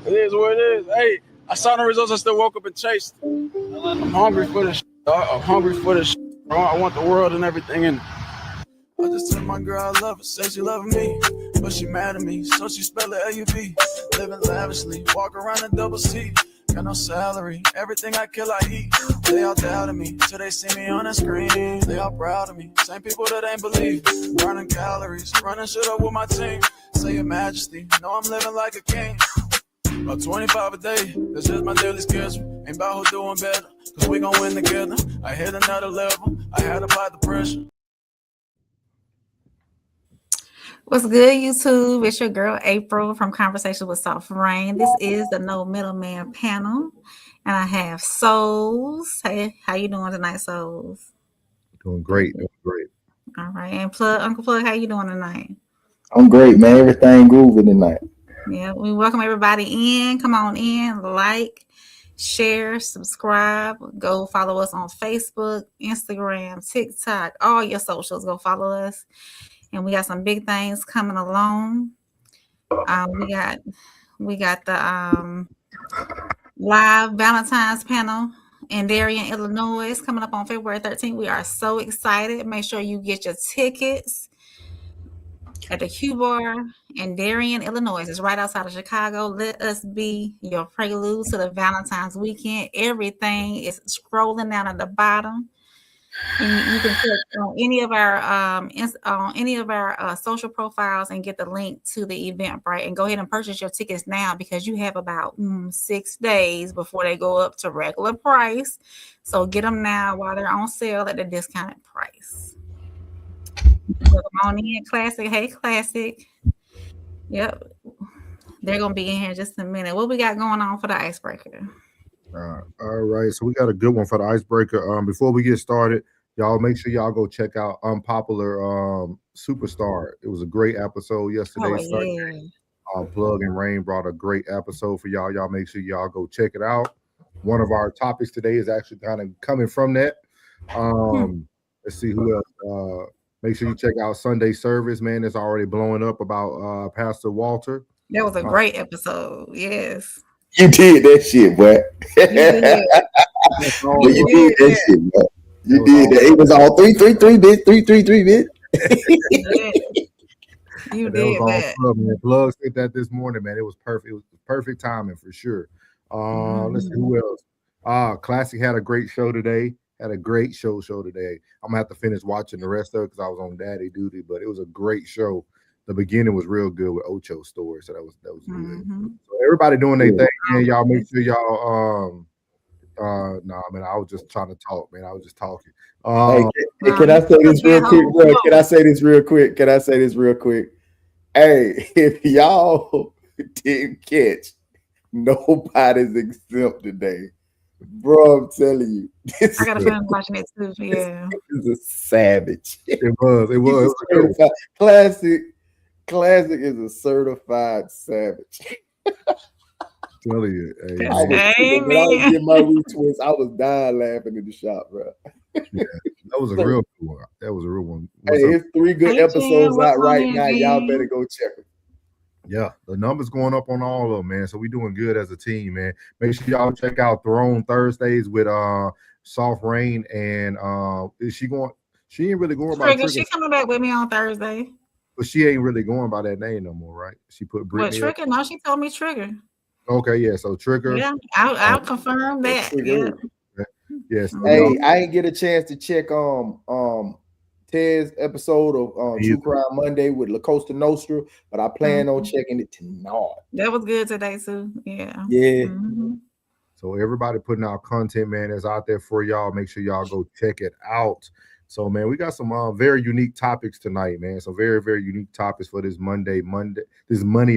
It is what it is. Hey, I saw the results. I still woke up and chased. I'm hungry for this. I'm hungry for this. Bro. I want the world and everything in it. I just told my girl I love her, said she loving me, but she mad at me, so she spell it L-U-V. Living lavishly, walk around in double C. Got no salary, everything I kill I eat. They all doubted me, till they see me on the screen. They all proud of me, same people that ain't believe. Burning calories, running shit up with my team. Say your majesty, know I'm living like a king. About 25 a day, that's just my daily schedule. Ain't about who doing better, cause we gon' win together. I hit another level, I had to apply the pressure. What's good, YouTube? It's your girl April from Conversation with Soft Rain. This is the No Middleman panel, and I have Souls. Hey, how you doing tonight, Souls? Doing great, doing great. All right, and Uncle Plug, how you doing tonight? I'm great, man. Everything grooving tonight. Yeah, we welcome everybody in. Come on in, like, share, subscribe. Go follow us on Facebook, Instagram, TikTok, all your socials. Go follow us. And we got some big things coming along. We got the live Valentine's panel in Darien, Illinois, coming up on February 13th. We are so excited. Make sure you get your tickets at the Q Bar in Darien, Illinois. It's right outside of Chicago. Let us be your prelude to the Valentine's weekend. Everything is scrolling down at the bottom. And you can click on any of our social profiles and get the link to the Eventbrite, and go ahead and purchase your tickets now, because you have about 6 days before they go up to regular price. So get them now while they're on sale at the discounted price. So come on in, Classic. Hey, Classic. Yep, they're gonna be in here in just a minute. What we got going on for the icebreaker? All right, so we got a good one for the icebreaker. Before we get started, y'all make sure y'all go check out Unpopular Superstar. It was a great episode yesterday. Plug and Rain brought a great episode for y'all. Y'all make sure y'all go check it out. One of our topics today is actually kind of coming from that. Let's see who else. Make sure you check out Sunday Service, man. It's already blowing up about Pastor Walter. That was a great episode. Yes. You did that shit, boy. You did that shit, boy. You did that. It was all 333 bit, 333 bit. You did that. Plug said that this morning, man. It was perfect. It was perfect timing for sure. Let's see who else. Classic had a great show today. Had a great show today. I'm gonna have to finish watching the rest of it because I was on daddy duty, but it was a great show. The beginning was real good with Ocho's story, so that was good. So everybody doing their thing, man. Y'all make sure y'all nah, man, I was just trying to talk, man. I was just talking. Hey, can I say this real quick, bro? Can I say this real quick? Hey, if y'all didn't catch, nobody's exempt today. Bro, I'm telling you. I got a friend watching it too. Yeah. This is a savage. It was. Classic is a certified savage. Telling you, I was getting my retweets. I was dying laughing in the shop, bro. Yeah, that was a real one. That was a real one. Hey, it's 3 good episodes out right now. Y'all better go check them. Yeah, the numbers going up on all of them, man. So we doing good as a team, man. Make sure y'all check out Throne Thursdays with Soft Rain and is she going? She ain't really going by Trigger. She coming back with me on Thursday. But she ain't really going by that name no more, right? She put Brittany. What, Trigger? No, she told me Trigger. Okay, yeah. So Trigger. Yeah, I'll confirm that. Yeah. Yes. Hey, I didn't get a chance to check Ted's episode of True Crime Monday with La Costa Nostra, but I plan on checking it tonight. That was good today too. Yeah. Yeah. So everybody putting out content, man, that's out there for y'all. Make sure y'all go check it out. So, man, we got some very unique topics tonight, man. Some very, very unique topics for this Money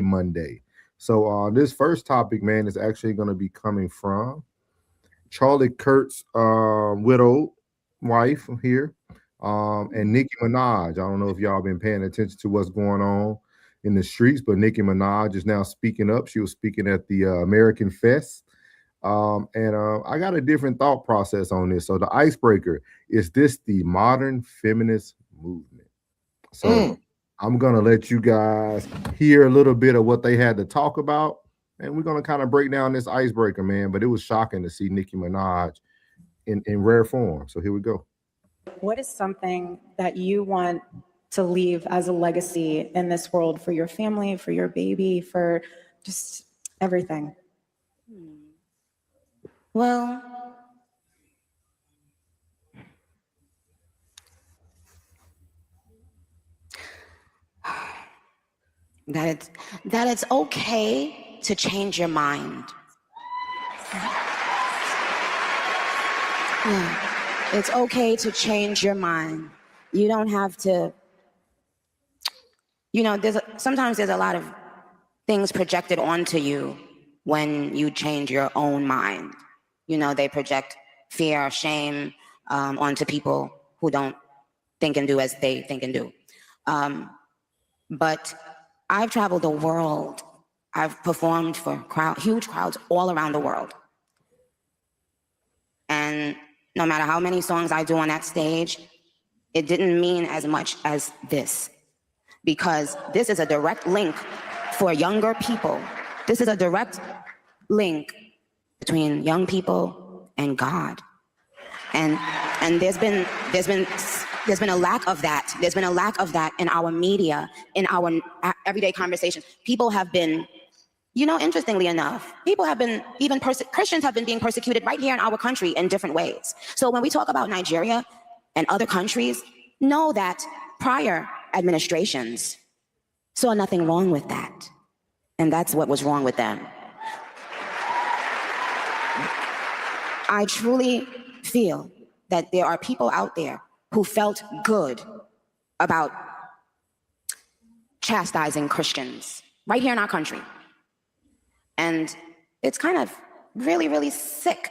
Monday. So this first topic, man, is actually going to be coming from Charlie Kirk's widowed wife here, and Nicki Minaj. I don't know if y'all been paying attention to what's going on in the streets, but Nicki Minaj is now speaking up. She was speaking at the American Fest. And I got a different thought process on this. So the icebreaker, is this the modern feminist movement? So I'm going to let you guys hear a little bit of what they had to talk about, And we're gonna kind of break down this icebreaker, man. But it was shocking to see Nicki Minaj in rare form. So here we go. What is something that you want to leave as a legacy in this world for your family, for your baby, for just everything? Well, that it's okay to change your mind. Yeah. It's okay to change your mind. You don't have to, sometimes there's a lot of things projected onto you when you change your own mind. They project fear, shame onto people who don't think and do as they think and do. But I've traveled the world. I've performed for huge crowds all around the world. And no matter how many songs I do on that stage, it didn't mean as much as this. Because this is a direct link for younger people. This is a direct link between young people and God. And there's been a lack of that. There's been a lack of that in our media, in our everyday conversations. People have been, interestingly enough, people have been, Christians have been being persecuted right here in our country in different ways. So when we talk about Nigeria and other countries, know that prior administrations saw nothing wrong with that. And that's what was wrong with them. I truly feel that there are people out there who felt good about chastising Christians right here in our country. And it's kind of really, really sick.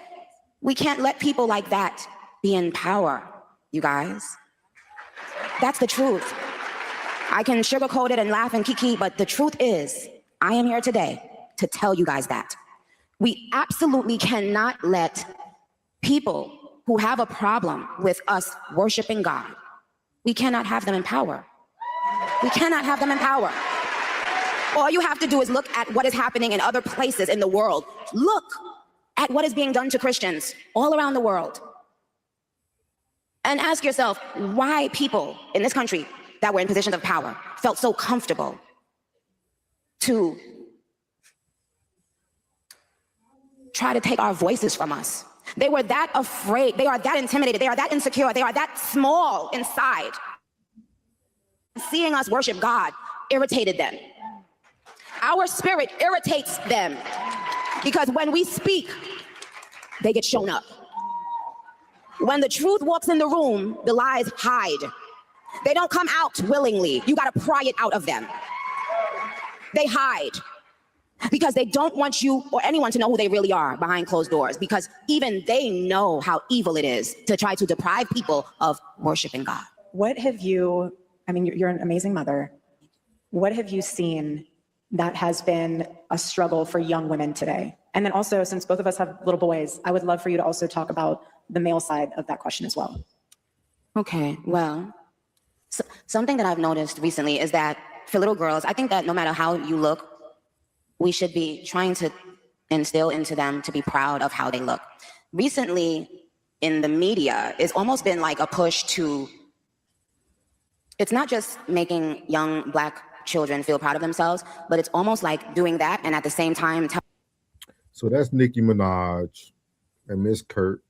We can't let people like that be in power, you guys. That's the truth. I can sugarcoat it and laugh and kiki, but the truth is, I am here today to tell you guys that. We absolutely cannot let people who have a problem with us worshiping God, we cannot have them in power. We cannot have them in power. All you have to do is look at what is happening in other places in the world. Look at what is being done to Christians all around the world. And ask yourself why people in this country that were in positions of power felt so comfortable to try to take our voices from us. They were that afraid, they are that intimidated, they are that insecure, they are that small inside. Seeing us worship God irritated them. Our spirit irritates them because when we speak, they get shown up. When the truth walks in the room, the lies hide. They don't come out willingly. You gotta pry it out of them. They hide because they don't want you or anyone to know who they really are behind closed doors, because even they know how evil it is to try to deprive people of worshiping God. What have you, you're an amazing mother. What have you seen that has been a struggle for young women today? And then also, since both of us have little boys, I would love for you to also talk about the male side of that question as well. Okay, well, something that I've noticed recently is that for little girls, I think that no matter how you look, we should be trying to instill into them to be proud of how they look. Recently, in the media, it's almost been like a push to, it's not just making young Black children feel proud of themselves, but it's almost like doing that and at the same time. So that's Nicki Minaj and Miss Kurt.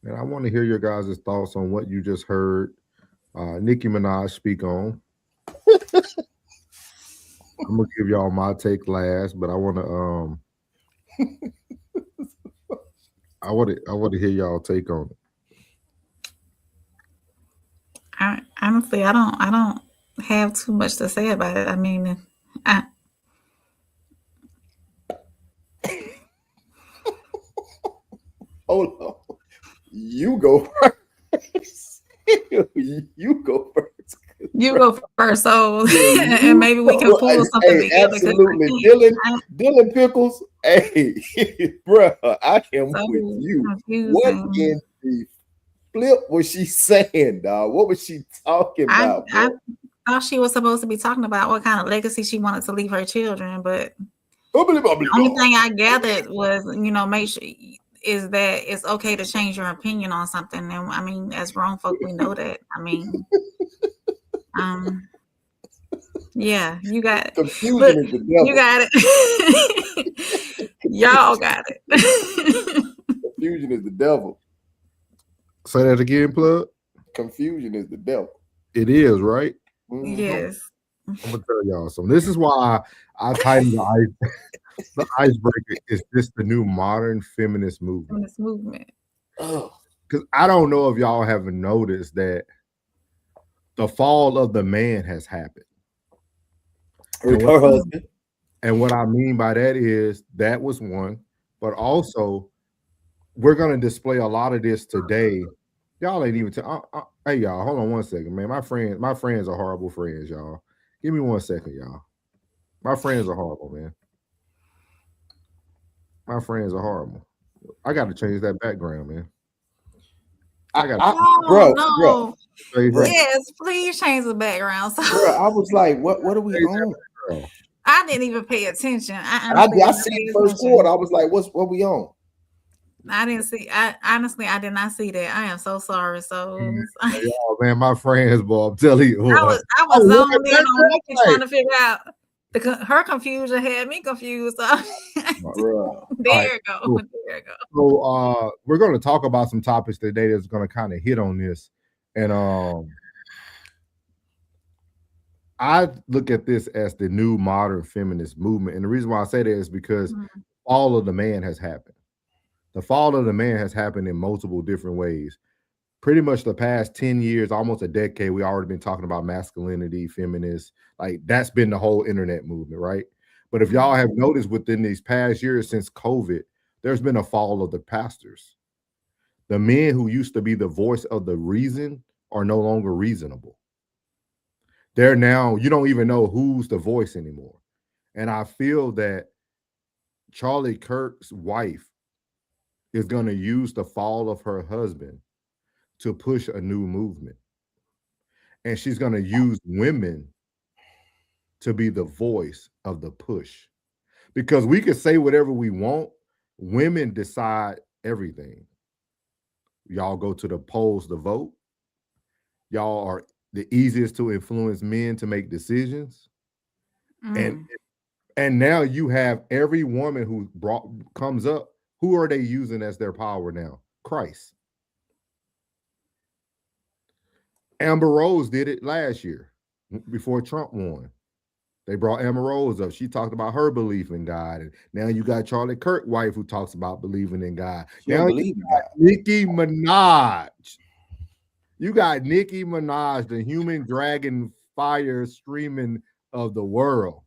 And I want to hear your guys' thoughts on what you just heard Nicki Minaj speak on. I'm gonna give y'all my take last, but I want to I want to hear y'all take on it. Honestly, I don't have too much to say about it. Hold on. You go first. You go first. You go first, so and maybe we can pull something together. Absolutely, Dylan Pickles. Hey, bruh, I am with you. Confusing. What in the flip was she saying, dog? What was she talking about? I thought she was supposed to be talking about what kind of legacy she wanted to leave her children, but Only thing I gathered was, make sure is that it's okay to change your opinion on something. And I mean, as grown folk, we know that. I mean, yeah, you got it. Confusion Look, is the devil. you got it. Y'all got it. Confusion is the devil. Say that again, plug. Confusion is the devil. It is, right? Mhm. Yes. I'm gonna tell y'all something. This is why I tightened the ice. The icebreaker is just the new modern feminist movement. This movement. Oh, Because I don't know if y'all haven't noticed that the fall of the man has happened. her husband. And what I mean by that is that was one, but also we're gonna display a lot of this today. Y'all ain't even hey y'all, hold on one second, man. My friends are horrible friends, y'all. Give me 1 second, y'all. My friends are horrible, man. My friends are horrible. I got to change that background, man. Bro. Yes, please change the background. So Bro, I was like, what are we on? I didn't even pay attention. I see the first quarter. I was like, what we on? I didn't see. I did not see that. I am so sorry. So, oh, man, my friends, boy, I'm telling you, I was zoned in on Nikki trying to figure out her confusion had me confused. So there you go. Cool. There you go. So we're going to talk about some topics today that's going to kind of hit on this, and I look at this as the new modern feminist movement, and the reason why I say that is because all of the man has happened. The fall of the man has happened in multiple different ways. Pretty much the past 10 years, almost a decade, we already been talking about masculinity, feminists. Like that's been the whole internet movement, right? But if y'all have noticed within these past years since COVID, there's been a fall of the pastors. The men who used to be the voice of the reason are no longer reasonable. They're now, you don't even know who's the voice anymore. And I feel that Charlie Kirk's wife is going to use the fall of her husband to push a new movement. And she's going to use women to be the voice of the push. Because we can say whatever we want, women decide everything. Y'all go to the polls to vote. Y'all are the easiest to influence men to make decisions. And now you have every woman who comes up, who are they using as their power now? Christ. Amber Rose did it last year before Trump won. They brought Amber Rose up. She talked about her belief in God. And now you got Charlie Kirk's wife who talks about believing in God. Now you got Nicki Minaj. You got Nicki Minaj, the human dragon fire streaming of the world,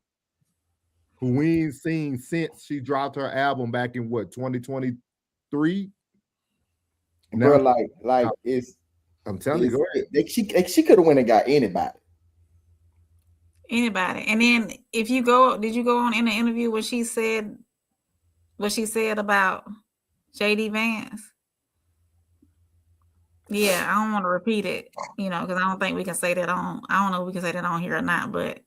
who we ain't seen since she dropped her album back in 2023. Bro, like it's. I'm telling you, go ahead. She could have went and got anybody. And then did you go on in the interview what she said about JD Vance? Yeah, I don't want to repeat it, because I don't think we can say that I don't know if we can say that on here or not, but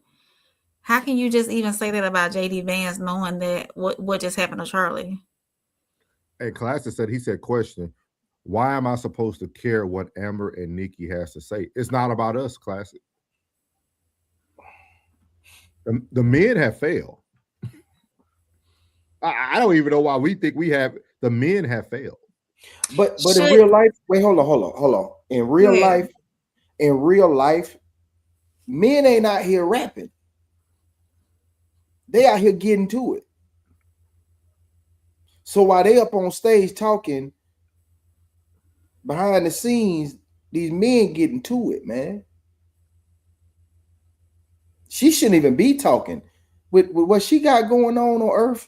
how can you just even say that about JD Vance knowing that what just happened to Charlie? Hey, Classic said, question, why am I supposed to care what Amber and Nikki has to say? It's not about us, Classic. The men have failed. I don't even know why we think the men have failed. But in real life, wait, hold on. In real life, men ain't out here rapping. They out here getting to it. So while they up on stage talking, behind the scenes, these men getting to it, man. She shouldn't even be talking. With what she got going on earth,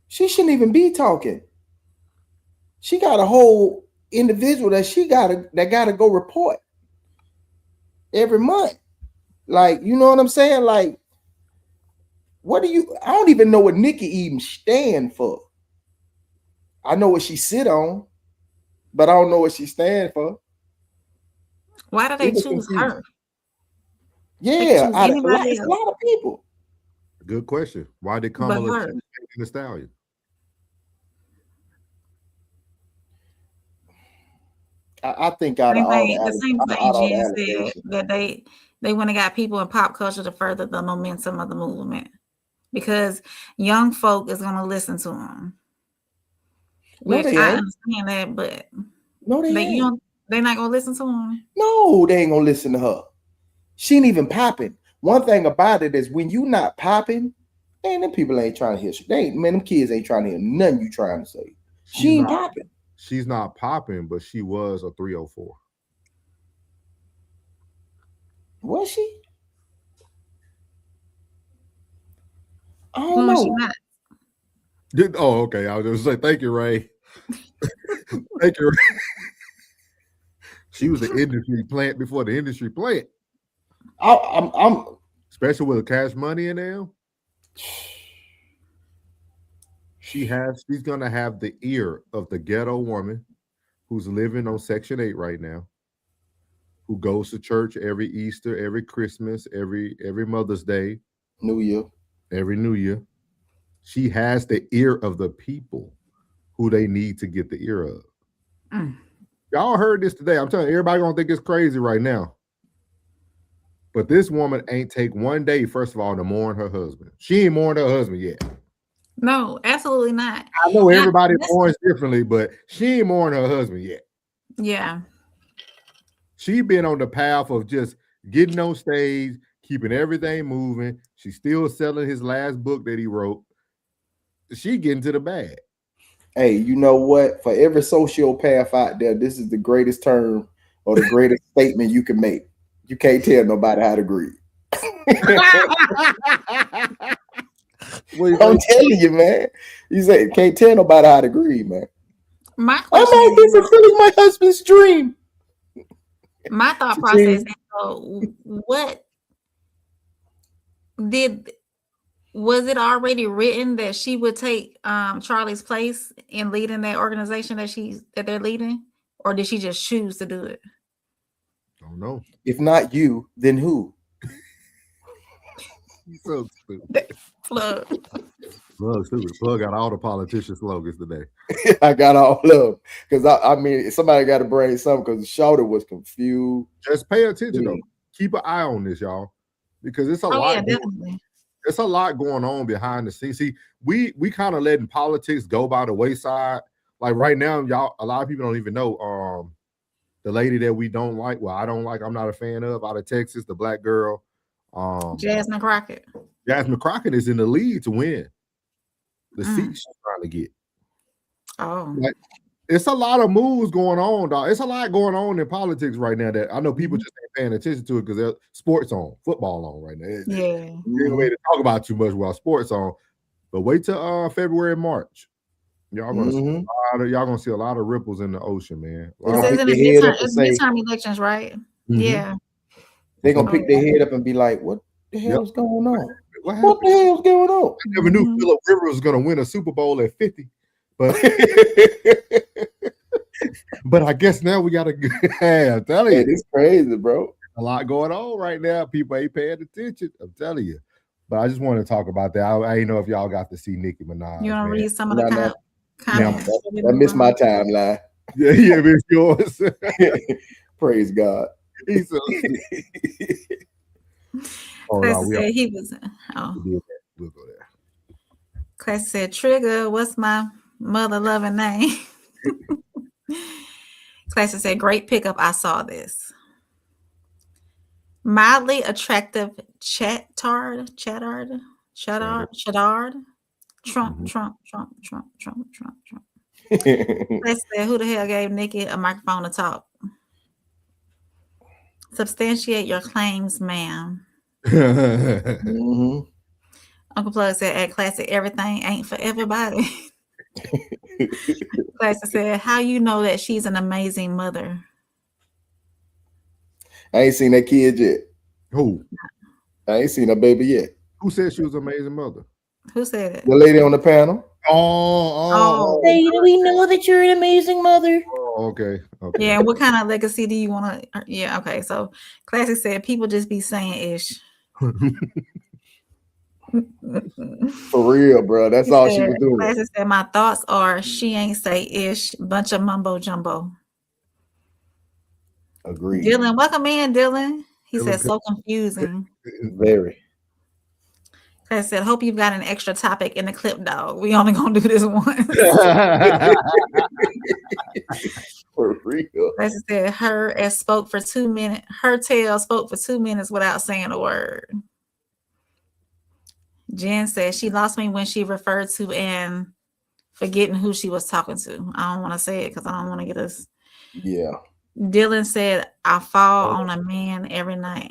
she shouldn't even be talking. She got a whole individual that gotta go report every month. Like, you know what I'm saying? Like, I don't even know what Nikki even stand for. I know what she sit on, but I don't know what she stand for. Why do they choose her? Yeah, it's a lot of people. Good question. Why did But Kamala her. choose Megan Thee Stallion? I think out of Same all thing, the same the, thing out of all the Jen said, allegations, that they went and got people in pop culture to further the momentum of the movement, because young folk is going to listen to them. No, Which they I ain't. understand that, but No, they ain't. they're not going to listen to them. No, they ain't gonna listen to her. She ain't even popping. One thing about it is when you not popping, man, them people ain't trying to hear shit. They ain't, man, them kids ain't trying to hear nothing you trying to say. She ain't popping. She's not popping, but she was a 304. Was she? I don't No, know. she not. Oh, okay. I was just say thank you, Ray. Thank you, Ray. She was the industry plant before the industry plant. I'm Especially with Cash Money in there. She's gonna have the ear of the ghetto woman who's living on Section 8 right now, who goes to church every Easter, every Christmas, every Mother's Day, New Year. every New Year. She has the ear of the people who they need to get the ear of. Y'all heard this today. I'm telling you, everybody gonna think it's crazy right now. But this woman ain't take one day, first of all, to mourn her husband. She ain't mourned her husband yet. No, absolutely not. I know everybody mourns differently, but she ain't mourned her husband yet. Yeah. She been on the path of just getting on stage, keeping everything moving. She's still selling his last book that he wrote. She getting to the bag. Hey, you know what? For every sociopath out there, this is the greatest term or the greatest statement you can make. You can't tell nobody how to grieve. I'm telling you, man. You say can't tell nobody how to grieve, man. My I'm question out here fulfilling my husband's dream. My thought process is, was it already written that she would take Charlie's place in leading that organization that they're leading, or did she just choose to do it? Don't know. If not you, then who? He's so stupid. Plug stupid. Plug got all the politician slogans today. I got all of them because I mean somebody got to bring something because Shawty was confused. Just pay attention though. Keep an eye on this, y'all, because it's a lot. Yeah, definitely. It's a lot going on behind the scenes. See, we kind of letting politics go by the wayside. Like right now, y'all, a lot of people don't even know the lady that we don't like. Well, I don't like. I'm not a fan of out of Texas, the black girl, Jasmine Crockett. Jasmine Crockett is in the lead to win the seat she's trying to get. Oh, like, it's a lot of moves going on, dog. It's a lot going on in politics right now that I know people just ain't paying attention to it because there's sports on, football on right now. Yeah. There's a way to talk about too much while sports on. But wait till February, March. Y'all gonna see a lot of ripples in the ocean, man. It's midterm elections, right? Yeah. They're gonna pick their head up and be like, "What the hell is going on? What the hell is going on?" I never knew Phillip Rivers was gonna win a Super Bowl at 50, but but I guess now we gotta. I'm telling you, it's crazy, bro. A lot going on right now. People ain't paying attention. I'm telling you. But I just want to talk about that. I ain't know if y'all got to see Nicki Minaj. You want to read some of the comments? I missed my timeline. Yeah, miss yours. Praise God. Clay said he was. We'll go there. Clay said, "Trigger, what's my mother loving name?" Clay said, "Great pickup. I saw this." Mildly attractive Chatard. Trump. Clay said, "Who the hell gave Nicki a microphone to talk?" Substantiate your claims, ma'am. Uncle Plug said, "At Classic, everything ain't for everybody." Classic said, "How you know that she's an amazing mother?" I ain't seen that kid yet. Who? I ain't seen that baby yet. Who said she was an amazing mother? Who said it? The lady on the panel. Hey, we know that you're an amazing mother. Oh, okay. Yeah, what kind of legacy do you want to? Yeah, okay. So Classic said people just be saying ish. For real, bro. That's all she was doing. Classic said, my thoughts are she ain't say ish, bunch of mumbo jumbo. Agreed. Dylan, welcome in, Dylan. He Dylan said, so confusing. Very. Classic said, hope you've got an extra topic in the clip, dog. We only gonna do this once. For real. Classic said, her tail spoke for 2 minutes without saying a word. Jen said she lost me when she referred to and forgetting who she was talking to. I don't want to say it because I don't want to get us. Yeah. Dylan said, I fall on a man every night.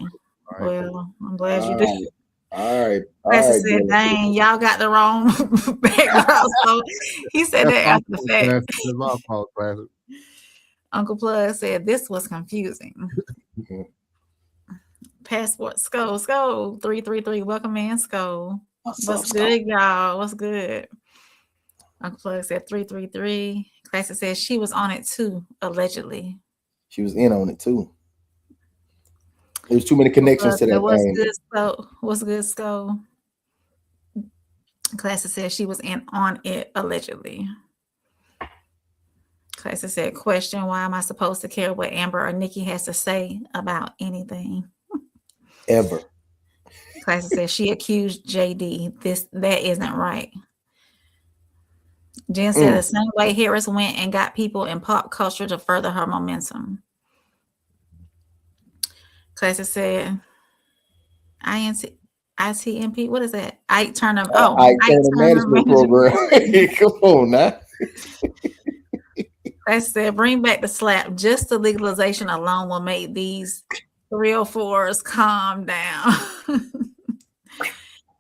Well, I'm glad you did. All right. Classic said, dang, y'all got the wrong background. So he said that after the fact. That's my fault, Classic. Uncle Plug said this was confusing. Passport Skull 333. Welcome in, Skull. What's good, y'all? What's good? Uncle Plug said 333. Classic said she was on it too, allegedly. She was in on it too. There's too many connections to that what's thing. Good, Skull? What's good, Skull? Classic said she was in on it allegedly. Classic said, question, why am I supposed to care what Amber or Nikki has to say about anything? Ever. Classic said she accused JD. That isn't right. Jen said the same way Harris went and got people in pop culture to further her momentum. Classic said ITMP. What is that? Ike Turner. Ike Turner Management Program. Come on now. Classic said bring back the slap. Just the legalization alone will make these 304s calm down.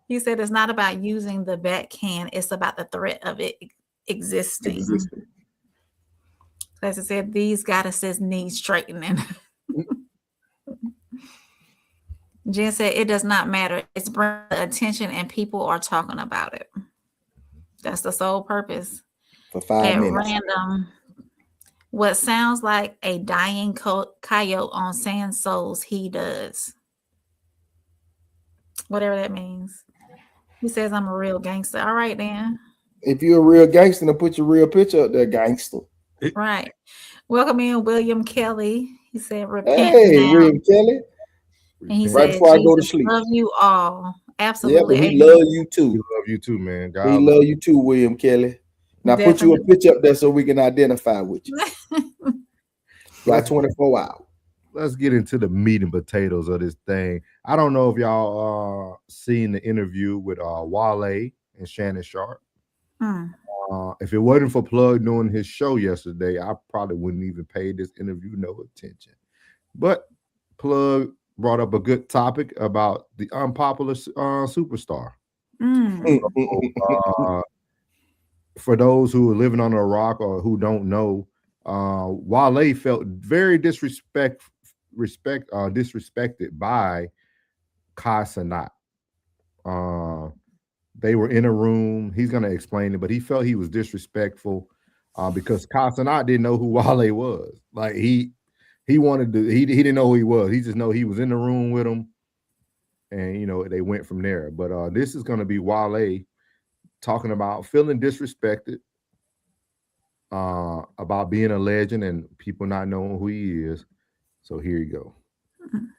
He said it's not about using the backhand, it's about the threat of it existing. Classic said these goddesses need straightening. Jen said it does not matter. It's bringing the attention and people are talking about it. That's the sole purpose. For 5 minutes. Random. What sounds like a dying coyote on sand souls, he does. Whatever that means. He says I'm a real gangster. All right, then. If you're a real gangster, then put your real picture up there, gangster. Right. Welcome in, William Kelly. He said, repent. Hey, now. William Kelly. And he right said, before I go to sleep. Love you all. Absolutely. Yeah, but we love you too. We love you too, man. God we love you too, William Kelly. Now put you a picture up there so we can identify with you. Like 24 hours. Let's get into the meat and potatoes of this thing. I don't know if y'all seen the interview with Wale and Shannon Sharp. If it wasn't for Plug doing his show yesterday, I probably wouldn't even pay this interview no attention. But Plug brought up a good topic about the unpopular superstar. For those who are living under a rock or who don't know, Wale felt very disrespected by Kai Cenat. They were in a room. He's going to explain it, but he felt he was disrespectful because Kai Cenat didn't know who Wale was. Like he wanted to, he didn't know who he was. He just know he was in the room with him, and they went from there. But this is going to be Wale talking about feeling disrespected, about being a legend and people not knowing who he is. So here you go.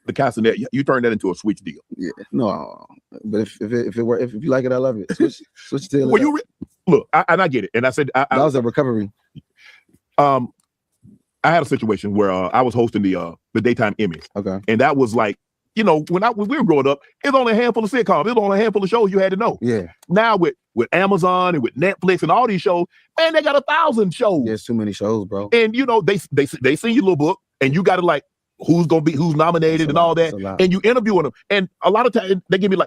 The Castanet, you turned that into a switch deal. Yeah, no, but if you like it, I love it. Switch deal. Well, look, I get it, and I said that was a recovery. I had a situation where I was hosting the daytime Emmys. Okay, and that was like, when we were growing up, it's only a handful of sitcoms. It's only a handful of shows you had to know. Yeah. Now with Amazon and with Netflix and all these shows, man, they got 1,000 shows. There's too many shows, bro. And they send you a little book, and you got to like who's nominated and all that, and you interviewing them. And a lot of times they gave me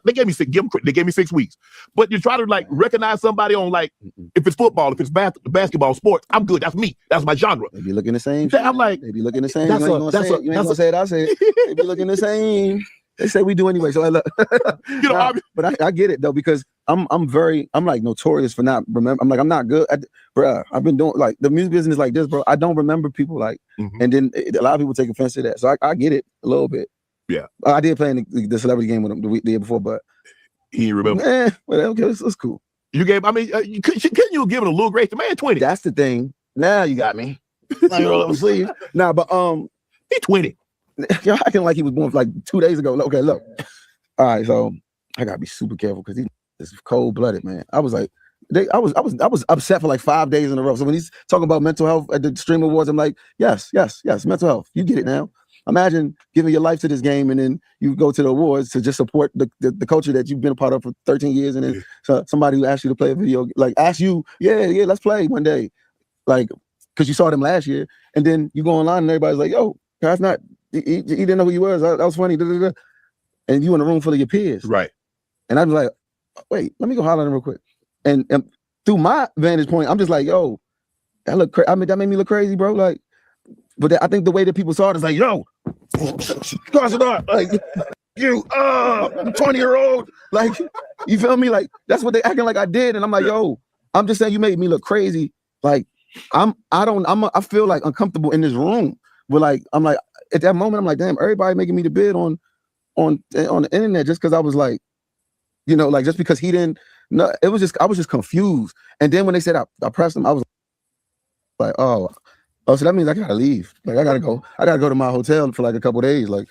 6 weeks. But you try to like recognize somebody on like if it's football, if it's basketball, sports, I'm good. That's me. That's my genre. They be looking the same. I'm like, they be looking the same. You ain't gonna say it. I say it. They be looking the same. They say we do anyway. So I look, but I get it though, because I'm like notorious for not remember. I'm like, I'm not good at, bro. I've been doing like the music business like this, bro. I don't remember people like, and then a lot of people take offense to that. So I get it a little bit. Yeah, I did play in the celebrity game with him the year before, but He didn't remember. Well, okay, it's cool. You gave. I mean, couldn't you give it a little grace? The man 20. That's the thing. Now you got me. Like roll up my sleeve. Nah, but he 20. Y'all acting like he was born like 2 days ago. Okay, look. All right, so I gotta be super careful because he's cold-blooded, man. I was like, I was upset for like 5 days in a row. So when he's talking about mental health at the Stream Awards, I'm like, yes, mental health. You get it now. Imagine giving your life to this game and then you go to the awards to just support the culture that you've been a part of for 13 years, and then somebody who asks you to play a video, like ask you, yeah, let's play one day, like because you saw them last year, and then you go online and everybody's like, yo, that's not. He didn't know who you was. That was funny. And you in a room full of your peers, right? And I was like, wait, let me go holler at him real quick. And through my vantage point, I'm just like, yo, that look crazy. I mean, that made me look crazy, bro. Like, but I think the way that people saw it is like, yo, cross it off, like you, 20-year-old, like, you feel me? Like that's what they acting like I did, and I'm like, yo, I'm just saying you made me look crazy. Like, I feel like uncomfortable in this room. But like, I'm like, at that moment, I'm like, damn, everybody making me the bid on the internet just because I was like, you know, like just because he didn't. No, I was just confused. And then when they said I pressed him, I was like, oh, so that means I gotta leave. Like I gotta go to my hotel for like a couple of days. Like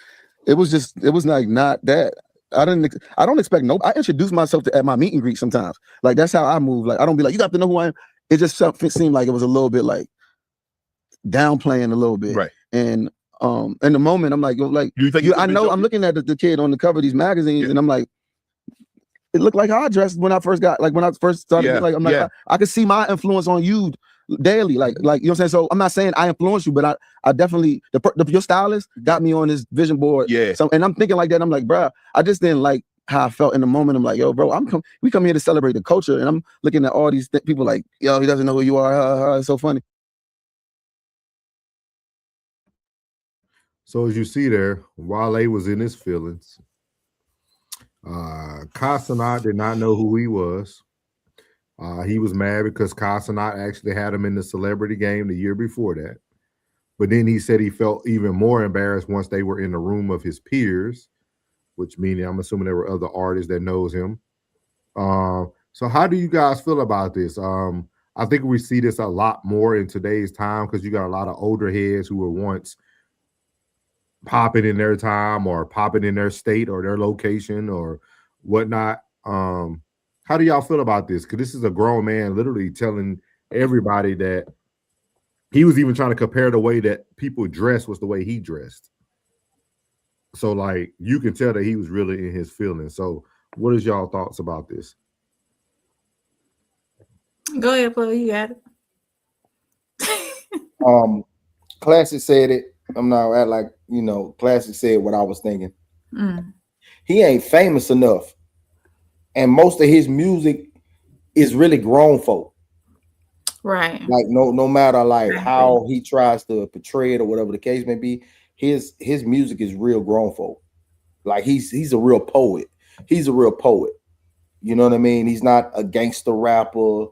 it was like not that. I don't expect I introduce myself at my meet and greet sometimes. Like that's how I move. Like I don't be like, you got to know who I am. It just seemed like it was a little bit like downplaying a little bit. Right. And in the moment, I'm like, I know I'm looking at the kid on the cover of these magazines, and I'm like, it looked like how I dressed when I first started. Yeah. Like I'm like, I could see my influence on you daily. Like you know what I'm saying? So I'm not saying I influence you, but I definitely your stylist got me on this vision board. Yeah. So and I'm thinking like that. I'm like, bro, I just didn't like how I felt in the moment. I'm like, yo, bro, we come here to celebrate the culture, and I'm looking at all these people like, yo, he doesn't know who you are. It's so funny. So as you see there, Wale was in his feelings. Casanat did not know who he was. He was mad because Casanat actually had him in the celebrity game the year before that. But then he said he felt even more embarrassed once they were in the room of his peers, which meaning I'm assuming there were other artists that knows him. So how do you guys feel about this? I think we see this a lot more in today's time because you got a lot of older heads who were once popping in their time or popping in their state or their location or whatnot. How do y'all feel about this? Because this is a grown man literally telling everybody that he was even trying to compare the way that people dress was the way he dressed. So like you can tell that he was really in his feelings. So what is y'all thoughts about this? Go ahead, Chloe, you got it. Classic said it. I'm not at like, Classic said what I was thinking. He ain't famous enough. And most of his music is really grown folk. Right. Like no matter like how he tries to portray it or whatever the case may be, his music is real grown folk. Like he's a real poet. He's a real poet. You know what I mean? He's not a gangster rapper.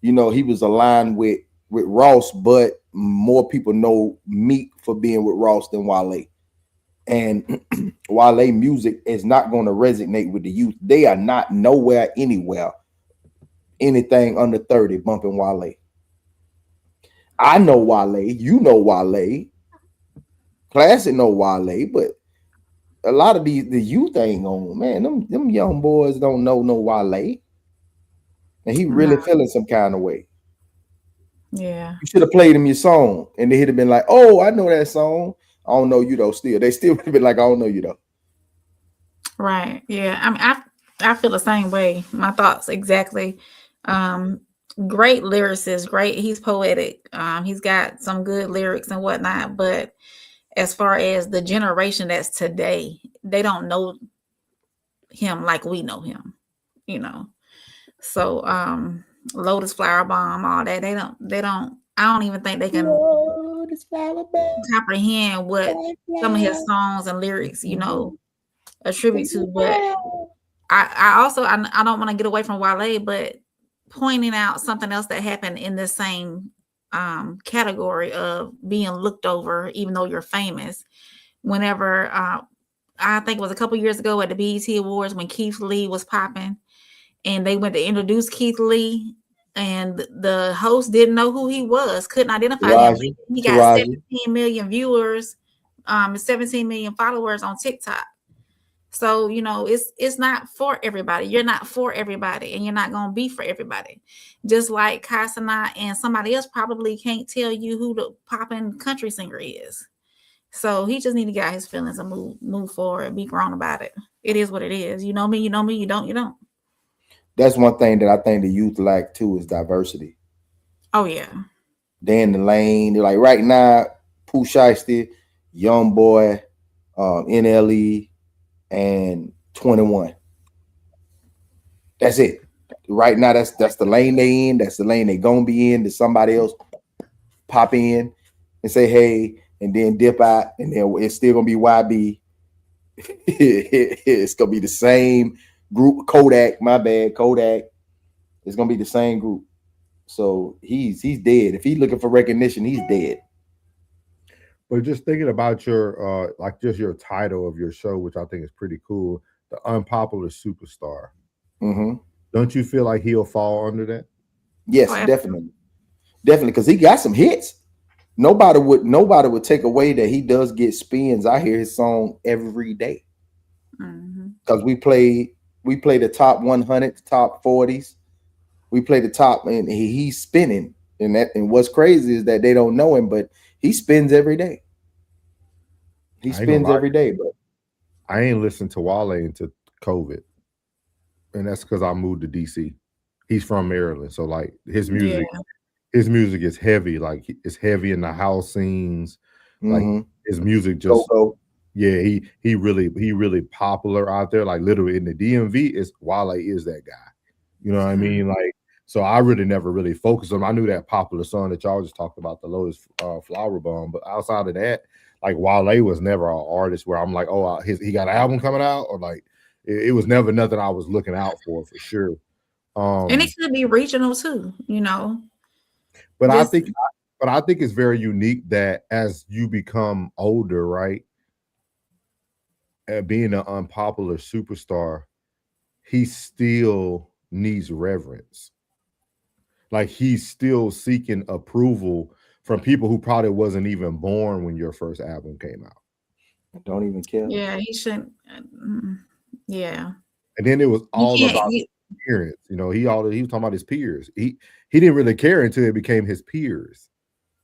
He was aligned with Ross, but more people know Meek for being with Ross than Wale. And Wale music is not going to resonate with the youth. They are not anywhere, anything under 30 bumping Wale. I know Wale, you know Wale, Classic know Wale, but a lot of the youth ain't on, man. Them young boys don't know no Wale. And he really feeling some kind of way. Yeah. You should have played him your song, and he'd have been like, oh, I know that song. I don't know you though. They still would have been like, I don't know you though. Right. Yeah. I mean, I feel the same way. My thoughts exactly. Great lyricist, great. He's poetic. He's got some good lyrics and whatnot. But as far as the generation that's today, they don't know him like we know him, So Lotus Flower Bomb, all that, they don't. I don't even think they can comprehend what some of his songs and lyrics, attribute to. But I don't want to get away from Wale, but pointing out something else that happened in the same category of being looked over, even though you're famous. Whenever I think it was a couple years ago at the BET Awards when Keith Lee was popping, and they went to introduce Keith Lee, and the host didn't know who he was, couldn't identify him. He got 17 million viewers, 17 million followers on TikTok. So, you know, it's not for everybody. You're not for everybody, and you're not going to be for everybody. Just like Kasana and somebody else probably can't tell you who the popping country singer is. So he just need to get out his feelings and move forward, be grown about it. It is what it is. You know me, you know me, you don't. That's one thing that I think the youth lack too is diversity. Oh yeah. They're in the lane. They're like right now, Pooh Shiesty, Young Boy, NLE, and 21. That's it. Right now, that's the lane they in. That's the lane they gonna be in. That somebody else pop in and say hey, and then dip out, and then it's still gonna be YB. It's gonna be the same group. Kodak, my bad, Kodak. It's gonna be the same group. So he's dead. If he's looking for recognition, he's dead. But just thinking about your like just your title of your show, which I think is pretty cool, the unpopular superstar. Mm-hmm. Don't you feel like he'll fall under that? Yes, definitely, because he got some hits. Nobody would take away that he does get spins. I hear his song every day because we play the top 100, top 40s. We play the top, and he's spinning. And what's crazy is that they don't know him, but he spins every day. He spins every day. But I ain't listened to Wale until COVID, and that's because I moved to DC. He's from Maryland, so like his music is heavy. Like it's heavy in the house scenes. Like his music just he really popular out there. Like literally in the DMV, Wale is that guy. You know what I mean? Like, so I really never really focused on him. I knew that popular song that y'all just talked about, the Lotus Flower Bomb, but outside of that, like Wale was never an artist where I'm like, oh, he got an album coming out, or like it was never nothing I was looking out for sure. And it could be regional too, you know. But I think it's very unique that as you become older, right, being an unpopular superstar, he still needs reverence. Like he's still seeking approval from people who probably wasn't even born when your first album came out. Don't even care. Yeah, he shouldn't. Yeah. And then it was all about his appearance. You know, he was talking about his peers. He didn't really care until it became his peers.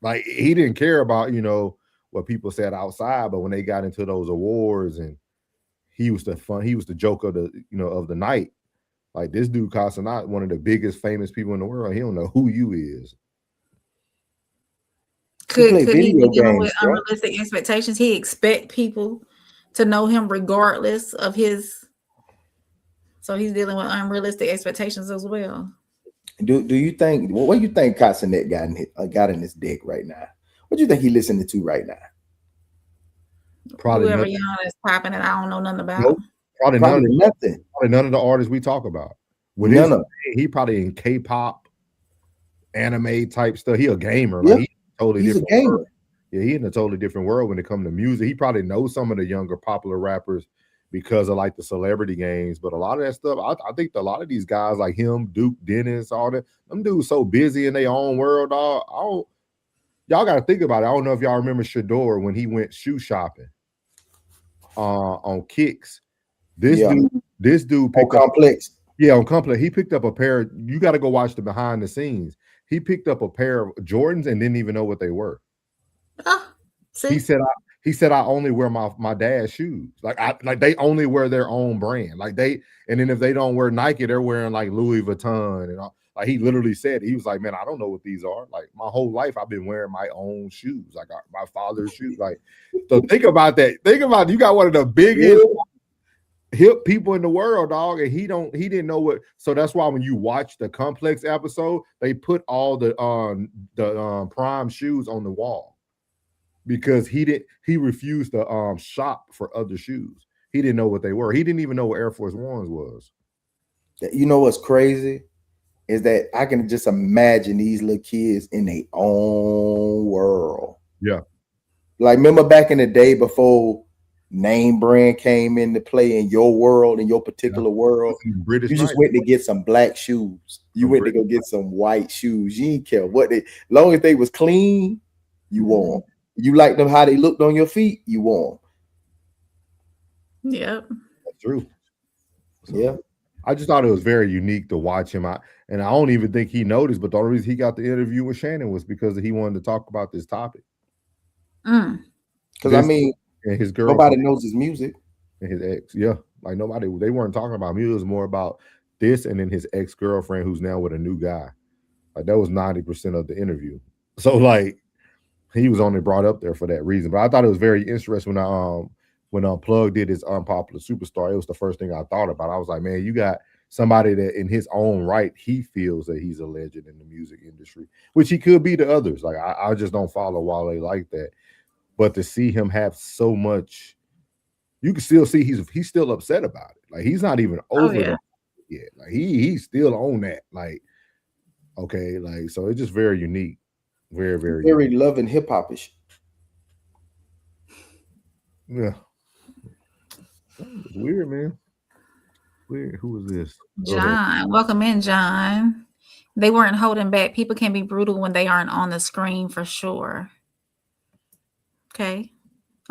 Like he didn't care about, you know, what people said outside, but when they got into those awards and he was the joke of the, you know, of the night. Like this dude Kasana, one of the biggest famous people in the world. He don't know who you is. Could he be dealing with unrealistic expectations? He expect people to know him regardless of his. So he's dealing with unrealistic expectations as well. Do you think? What do you think Kasana got in his dick right now? What do you think he listening to right now? Probably whoever is popping and I don't know nothing about. Nope. Probably nothing. Probably none of the artists we talk about. He probably in K-pop, anime type stuff. He a gamer. Yeah. Like he's totally different. A gamer. World. Yeah, he in a totally different world when it comes to music. He probably knows some of the younger popular rappers because of like the celebrity games. But a lot of that stuff, I think a lot of these guys like him, Duke, Dennis, all that, them dudes so busy in their own world, dog. Y'all got to think about it. I don't know if y'all remember Shador when he went shoe shopping on Kicks. This dude picked on Complex. On Complex. He picked up a pair. You got to go watch the behind the scenes. He picked up a pair of Jordans and didn't even know what they were. He said I only wear my dad's shoes. Like they only wear their own brand. And then if they don't wear Nike, they're wearing like Louis Vuitton and all. Like he literally said, he was like, man, I don't know what these are. Like my whole life, I've been wearing my own shoes, like my father's shoes. Like, so think about that. Think about, you got one of the biggest hip people in the world, dog, and he didn't know what. So that's why when you watch the Complex episode, they put all the prime shoes on the wall because he refused to shop for other shoes. He didn't know what they were. He didn't even know what Air Force Ones was. You know what's crazy is that I can just imagine these little kids in their own world. Yeah. Like remember back in the day before name brand came into play in your world, in your particular world. British you just went to get some black shoes. You went to go get some white shoes. You didn't care what they, long as they was clean, you wore them. You liked them how they looked on your feet, you wore them. Yep. That's true. So, yeah. I just thought it was very unique to watch him. And I don't even think he noticed, but the only reason he got the interview with Shannon was because he wanted to talk about this topic. Because I mean, and his girl, nobody knows his music. And his ex, like nobody, they weren't talking about music. It was more about this and then his ex-girlfriend who's now with a new guy. Like that was 90% of the interview. So like he was only brought up there for that reason. But I thought it was very interesting when Plug did his Unpopular Superstar. It was the first thing I thought about. I was like, man, you got somebody that in his own right, he feels that he's a legend in the music industry, which he could be to others. Like I just don't follow Wale like that. But to see him have so much, you can still see he's still upset about it. Like he's not even over that yet. Like he's still on that. Like, okay, like so it's just very unique. Very, very very loving hip hop-ish. Yeah. It's weird, man. Weird. Who is this? John. Welcome in, John. They weren't holding back. People can be brutal when they aren't on the screen for sure. Okay.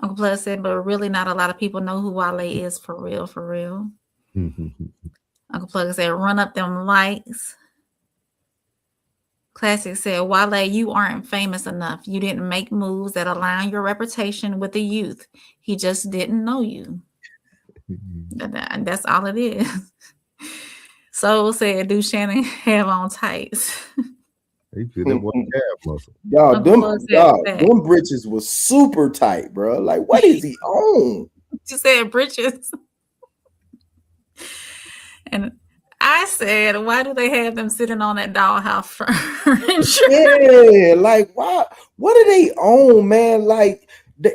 Uncle Plus said, but really not a lot of people know who Wale is for real, for real. Uncle Plug said, run up them likes. Classic said, Wale, you aren't famous enough. You didn't make moves that align your reputation with the youth. He just didn't know you. And that's all it is. Soul said, do Shannon have on tights? He said that wasn't calf muscle. Y'all, them britches was super tight, bro. Like, what is he on? You said britches. And I said, why do they have them sitting on that dollhouse furniture? Yeah, like, why? What are they on, man? Like, I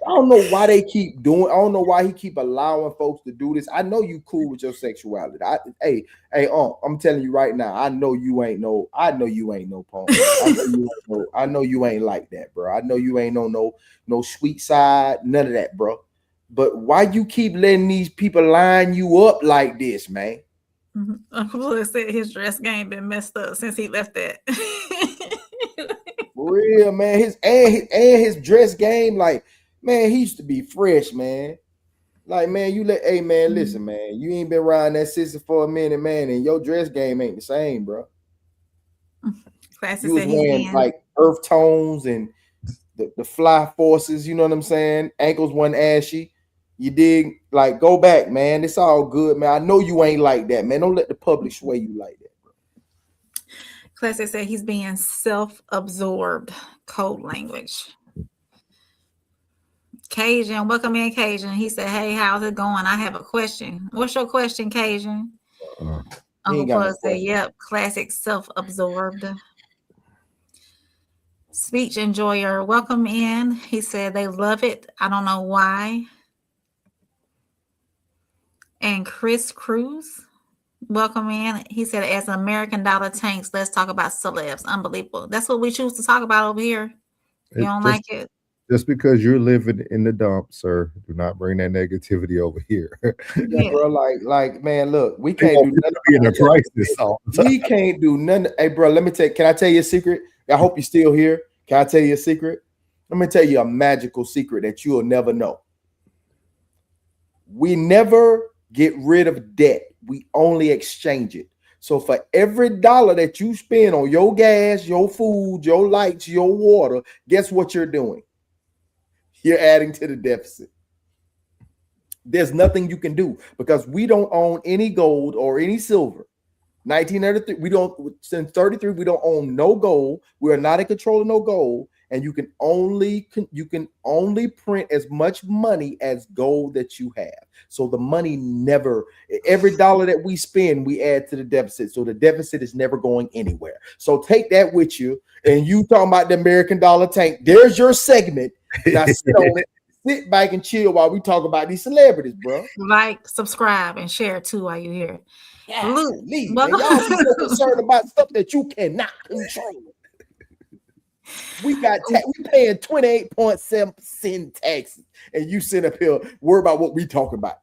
don't know why they keep doing. I don't know why he keep allowing folks to do this. I know you cool with your sexuality. I'm telling you right now. I know you ain't no porn. I know you ain't like that, bro. I know you ain't no sweet side, none of that, bro. But why you keep letting these people line you up like this, man? Uncle Blue said his dress game been messed up since he left that. For real, man. His dress game, like, man, he used to be fresh, man. Like, man, listen, man, you ain't been around that sister for a minute, man, and your dress game ain't the same, bro. You was wearing like earth tones and the fly forces, you know what I'm saying? Ankles wasn't ashy. You dig? Like, go back, man. It's all good, man. I know you ain't like that, man. Don't let the public sway you like that, bro. Classic said he's being self-absorbed. Code language. Cajun, welcome in, Cajun. He said, hey, how's it going? I have a question. What's your question, Cajun? Uncle Buzz said, yep, classic self-absorbed. Speech enjoyer, welcome in. He said they love it. I don't know why. And Chris Cruz, welcome in. He said, as American Dollar tanks, let's talk about celebs. Unbelievable. That's what we choose to talk about over here. You don't like it? Just because you're living in the dump, sir, do not bring that negativity over here. Yeah, bro, like, man, look, we can't do nothing. In a crisis all the time. We can't do nothing. Hey, bro, can I tell you a secret? I hope you're still here. Can I tell you a secret? Let me tell you a magical secret that you'll never know. We never get rid of debt. We only exchange it. So for every dollar that you spend on your gas, your food, your lights, your water, guess what you're doing? You're adding to the deficit. There's nothing you can do because we don't own any gold or any silver. 1933, since 33, we don't own no gold. We are not in control of no gold. And you can only print as much money as gold that you have. So the money every dollar that we spend, we add to the deficit. So the deficit is never going anywhere. So take that with you. And you talking about the American Dollar tank. There's your segment. Now sit on it. Sit back and chill while we talk about these celebrities, bro. Like, subscribe, and share too while you're here. Yeah, y'all be so concerned about stuff that you cannot control. We paying 28.7% taxes, and you sit up here worry about what we talking about.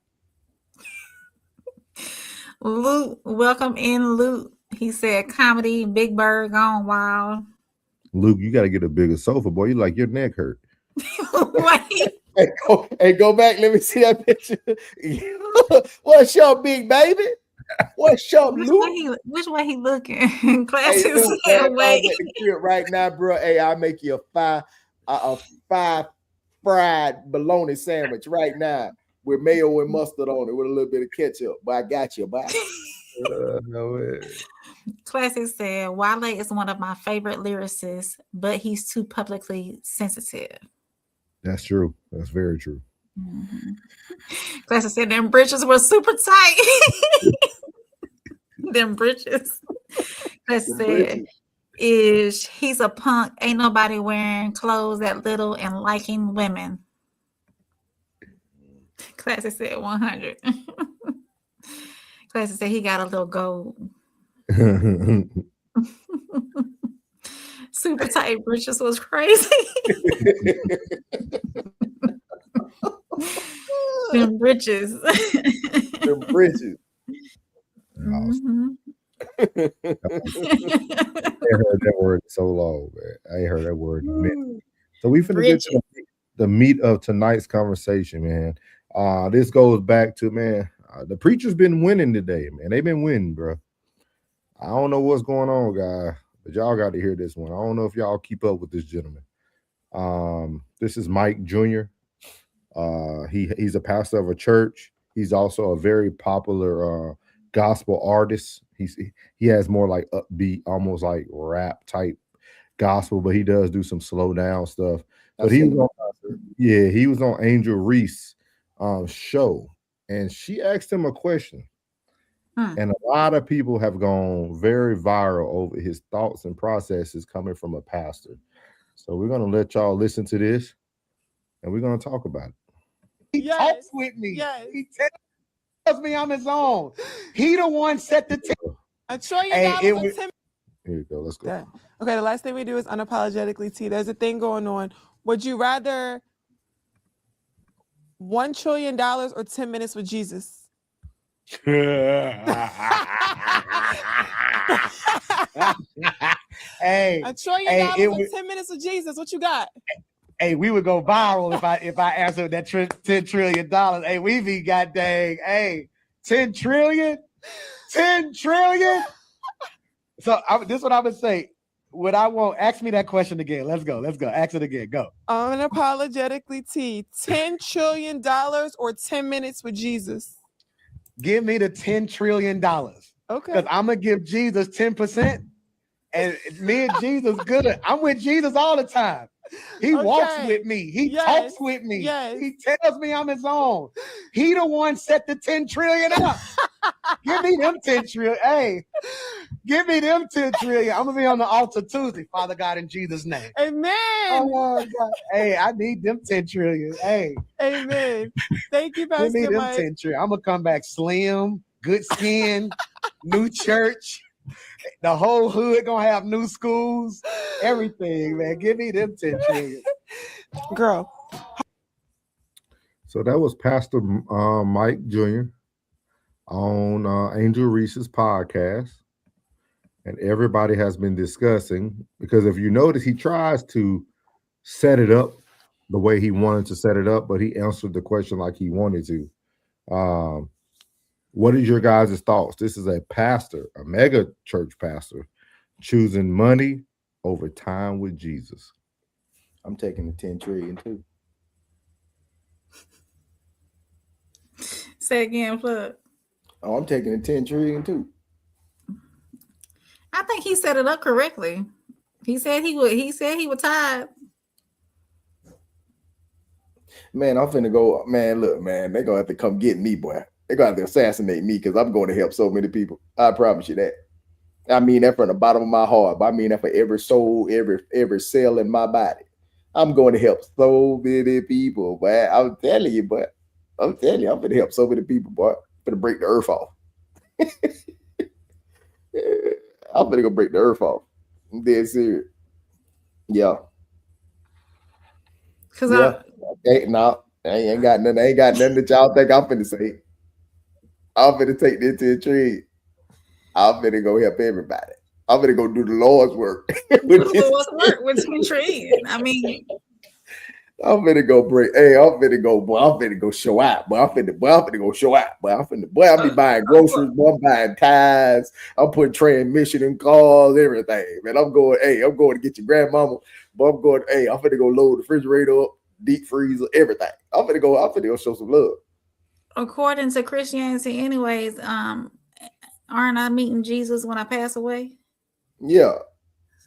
Luke, welcome in, Luke. He said comedy, Big Bird gone wild. Luke, you got to get a bigger sofa, boy. You like your neck hurt. Wait. Hey, go back. Let me see that picture. What's your big baby? What's your Luke? Which way he looking? Classic Hey, Luke, said, man, wait. I'm at the crib right now, bro. Hey, I'll make you a five fried bologna sandwich right now with mayo and mustard on it with a little bit of ketchup. But I got you, bye. Classic said, Wale is one of my favorite lyricists, but he's too publicly sensitive. That's true. That's very true. Mm-hmm. Classic said, them britches were super tight. Them britches. Classic said, he's a punk. Ain't nobody wearing clothes that little and liking women. Classic said 100. Classic said he got a little gold. Super tight britches was crazy. Them britches. Them britches. Mm-hmm. I ain't heard that word in so long, man. I ain't heard that word in a minute. So we finna get to the meat of tonight's conversation, man. This goes back to, man, the preacher's been winning today, man. They've been winning, bro. I don't know what's going on, guys, but y'all got to hear this one. I don't know if y'all keep up with this gentleman. This is Mike Jr. He's a pastor of a church. He's also a very popular gospel artist. He has more like upbeat, almost like rap type gospel, but he does do some slow down stuff. But he was on Angel Reese show, and she asked him a question. And a lot of people have gone very viral over his thoughts and processes coming from a pastor. So we're going to let y'all listen to this, and we're going to talk about it. He talks with me. Yes. He tells me I'm his own. He the one set the $1 trillion. Here you go. Let's go. Okay, the last thing we do is unapologetically T. There's a thing going on. Would you rather $1 trillion or 10 minutes with Jesus? Hey, $1 trillion or 10 minutes with Jesus. What you got? Hey, we would go viral if I answered that $10 trillion. Hey, we be god dang. Hey, 10 trillion, 10 trillion. So this is what I would say. What I want, ask me that question again. Let's go. Ask it again. Go. Unapologetically T. $10 trillion or 10 minutes with Jesus. Give me the $10 trillion. Okay. Because I'm going to give Jesus 10%. And me and Jesus good. I'm with Jesus all the time. He walks with me. He talks with me. Yes. He tells me I'm his own. He the one set the 10 trillion up. Give me them 10 trillion. Hey, give me them 10 trillion. I'm going to be on the altar Tuesday. Father God, in Jesus' name. Amen. Oh, God. Hey, I need them 10 trillion. Hey. Amen. Thank you, Pastor Give me them Mike. 10 trillion. I'm going to come back slim, good skin, new church. The whole hood going to have new schools. Everything, man. Give me them 10 trillion. Girl. So that was Pastor Mike Jr. on Angel Reese's podcast. And everybody has been discussing, because if you notice, he tries to set it up the way he wanted to set it up, but he answered the question like he wanted to. What is your guys' thoughts? This is a pastor, a mega church pastor, choosing money over time with Jesus. I'm taking the 10 trillion too. Say again, Plug. Oh, I'm taking the 10 trillion too. I think he set it up correctly. He said he would tired. Man, I'm finna go. Man, look, man, they're gonna have to come get me, boy. They're gonna have to assassinate me because I'm going to help so many people. I promise you that. I mean that from the bottom of my heart. But I mean that for every soul, every cell in my body. I'm going to help so many people, boy. I'm telling you, boy. I'm telling you, I'm gonna help so many people, boy. I'm gonna break the earth off. I'm gonna go break the earth off. I'm dead serious. Yeah. Because I ain't got nothing. I ain't got nothing that y'all think I'm finna say. I'm finna take this to a tree. I'm finna go help everybody. I'm finna go do the Lord's work. Do the Lord's work with the tree. I mean, I'm finna go break. Hey, I'm finna go, boy. I'm finna go show out. Boy, I'm finna go show out. Boy, I'll be buying groceries. Boy, I'm buying tires. I'm putting transmission in cars, everything. Man, I'm going to get your grandmama. But I'm finna go load the refrigerator up, deep freezer, everything. I'm finna go show some love. According to Christianity, anyways, aren't I meeting Jesus when I pass away? Yeah.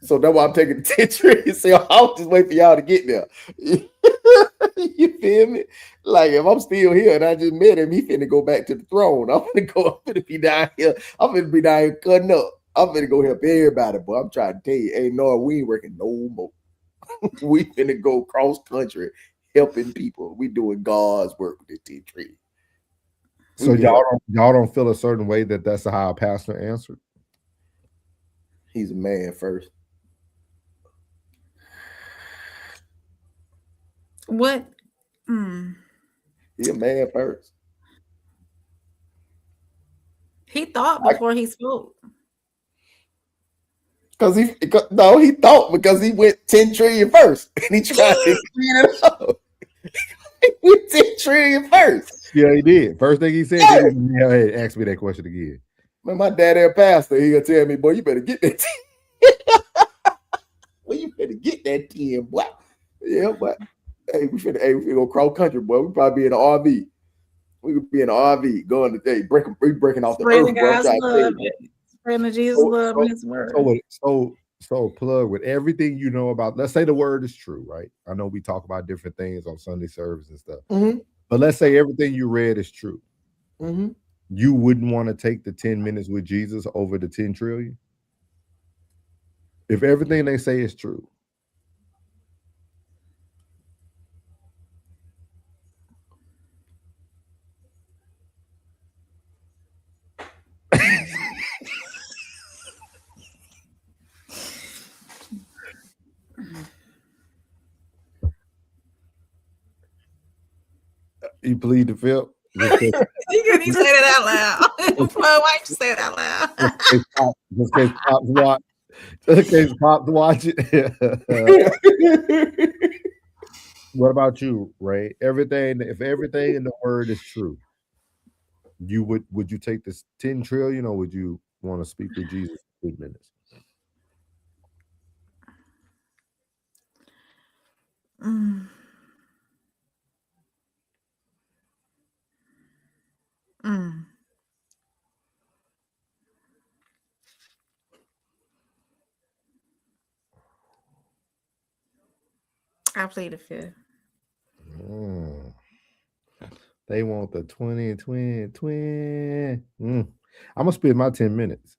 So that's why I'm taking the 10 trees. So I'll just wait for y'all to get there. You feel me? Like if I'm still here and I just met him, he finna go back to the throne. I'm finna be down here. I'm finna be down here cutting up. I'm finna go help everybody, but I'm trying to tell you, hey, no, we ain't working no more. We finna go cross country helping people. We doing God's work with the 10 trees. So y'all don't feel a certain way that's how a pastor answered? He's a man first. What? He's a man first. He thought before he spoke. He thought because he went 10 trillion first. And he tried to clean it up. He went 10 trillion first. Yeah, he did. First thing he said, hey, ask me that question again. Man, my daddy a pastor, he'll tell me, boy, you better get that 10. Well, you better get that 10, boy. Yeah, but hey, we finna go cross country, boy. We probably be in an RV. We could be in an RV going to breaking off the earth. Spreading the Jesus love in his word. So plug with everything you know about, let's say the word is true, right? I know we talk about different things on Sunday service and stuff. Mm-hmm. But let's say everything you read is true. Mm-hmm. You wouldn't want to take the 10 minutes with Jesus over the 10 trillion? If everything they say is true. You plead the fifth? You say that out loud. Why you say it out loud? Just in case Pops watch. Just in case Pops watch it. What about you, Ray? If everything in the word is true, would you take this 10 trillion or would you want to speak with Jesus for 2 minutes? I plead the fifth. They want the 20. I'm gonna spend my 10 minutes.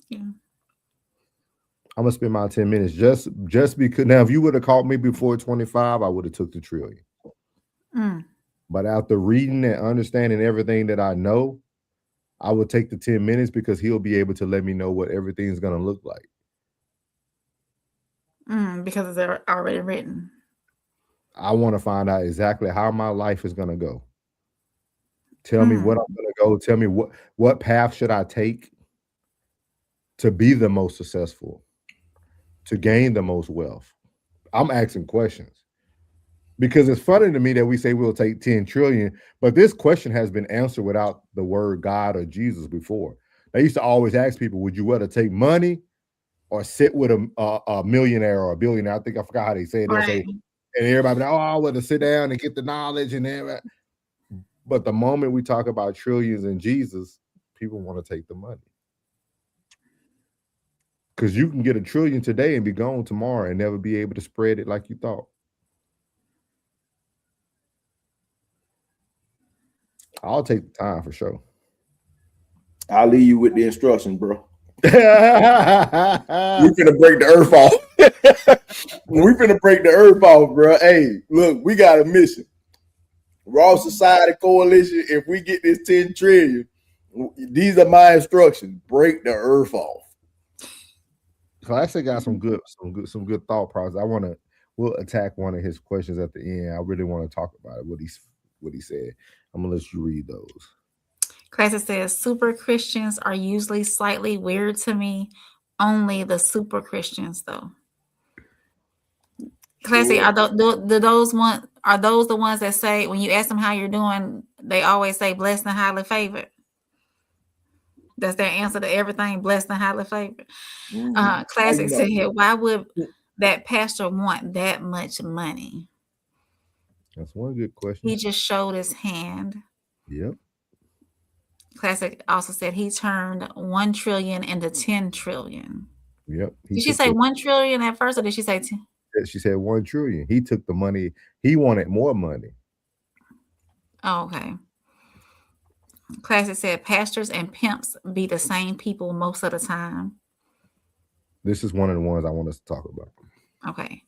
Yeah. I'm gonna spend my 10 minutes just because. Now, if you would have called me before 25, I would have took the trillion. But after reading and understanding everything that I know, I would take the 10 minutes because he'll be able to let me know what everything's gonna look like. Because they're already written. I want to find out exactly how my life is gonna go. Tell me what I'm gonna go. Tell me what path should I take to be the most successful, to gain the most wealth. I'm asking questions because it's funny to me that we say we'll take 10 trillion, but this question has been answered without the word God or Jesus before. They used to always ask people, would you rather take money or sit with a millionaire or a billionaire? I forgot how they say it. Right. Say, and everybody be like, I want to sit down and get the knowledge and everything. But the moment we talk about trillions and Jesus, people want to take the money. Because you can get $1 trillion today and be gone tomorrow and never be able to spread it like you thought. I'll take the time for sure. I'll leave you with the instructions, bro. We're finna break the earth off. We're finna break the earth off, bro. Hey, look, we got a mission. Raw Society Coalition, if we get this 10 trillion, these are my instructions. Break the earth off. Classic got some good thought process. We'll attack one of his questions at the end. I really want to talk about it, what he said. I'm gonna let you read those. Classic says super Christians are usually slightly weird to me. Only the super Christians, though. Classic, Sure. are those the ones that say when you ask them how you're doing, they always say blessed and highly favored? That's their answer to everything, blessed and highly favored. Classic said here, why would that pastor want that much money? That's one good question. He just showed his hand. Yep. Classic also said he turned 1 trillion into 10 trillion. Yep. Did she say 1 trillion at first, or did she say 10? She said 1 trillion. He took the money. He wanted more money. Oh, okay. Classic said pastors and pimps be the same people most of the time. This is one of the ones I want us to talk about. Okay.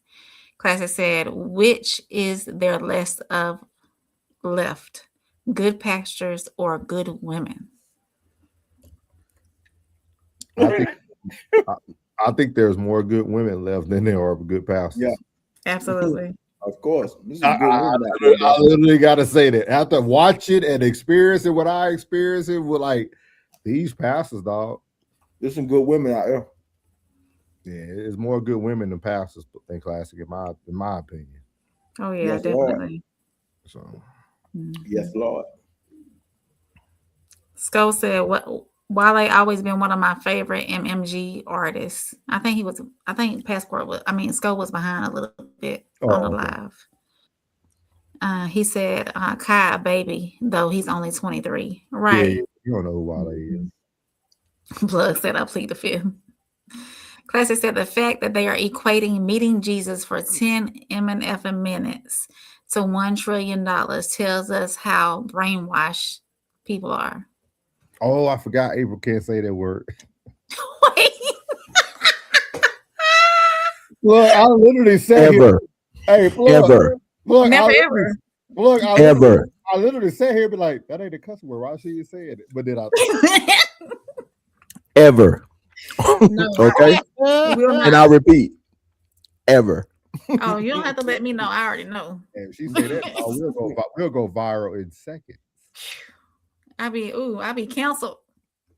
Classic said, which is there less of left? Good pastors or good women? I think there's more good women left than there are good pastors. Yeah, absolutely. Of course. I literally got to say that. After watch it and experience it, what I experienced it with like these pastors, dog. There's some good women out there. Yeah, there's more good women than pastors than Classic in my opinion. Oh yeah, Yes, definitely. Lord. So yes, Lord. Sko said, Wale always been one of my favorite MMG artists. I think Sko was behind a little bit on the live. He said, Kai, baby, though he's only 23. Right. Yeah, you don't know who Wale is. Plug said, I plead the fifth. Classic said, the fact that they are equating meeting Jesus for 10 MNF minutes to $1 trillion tells us how brainwashed people are. Oh, I forgot April can't say that word. Wait. Look, I literally said ever. Hey, ever. Look, never ever. Look, I literally sat here, be like, that ain't the cuss word. Why she said it? But then I ever. No, okay. And I'll repeat. Ever. Oh, you don't have to let me know. I already know. And she said that, we'll go viral in seconds. I be canceled.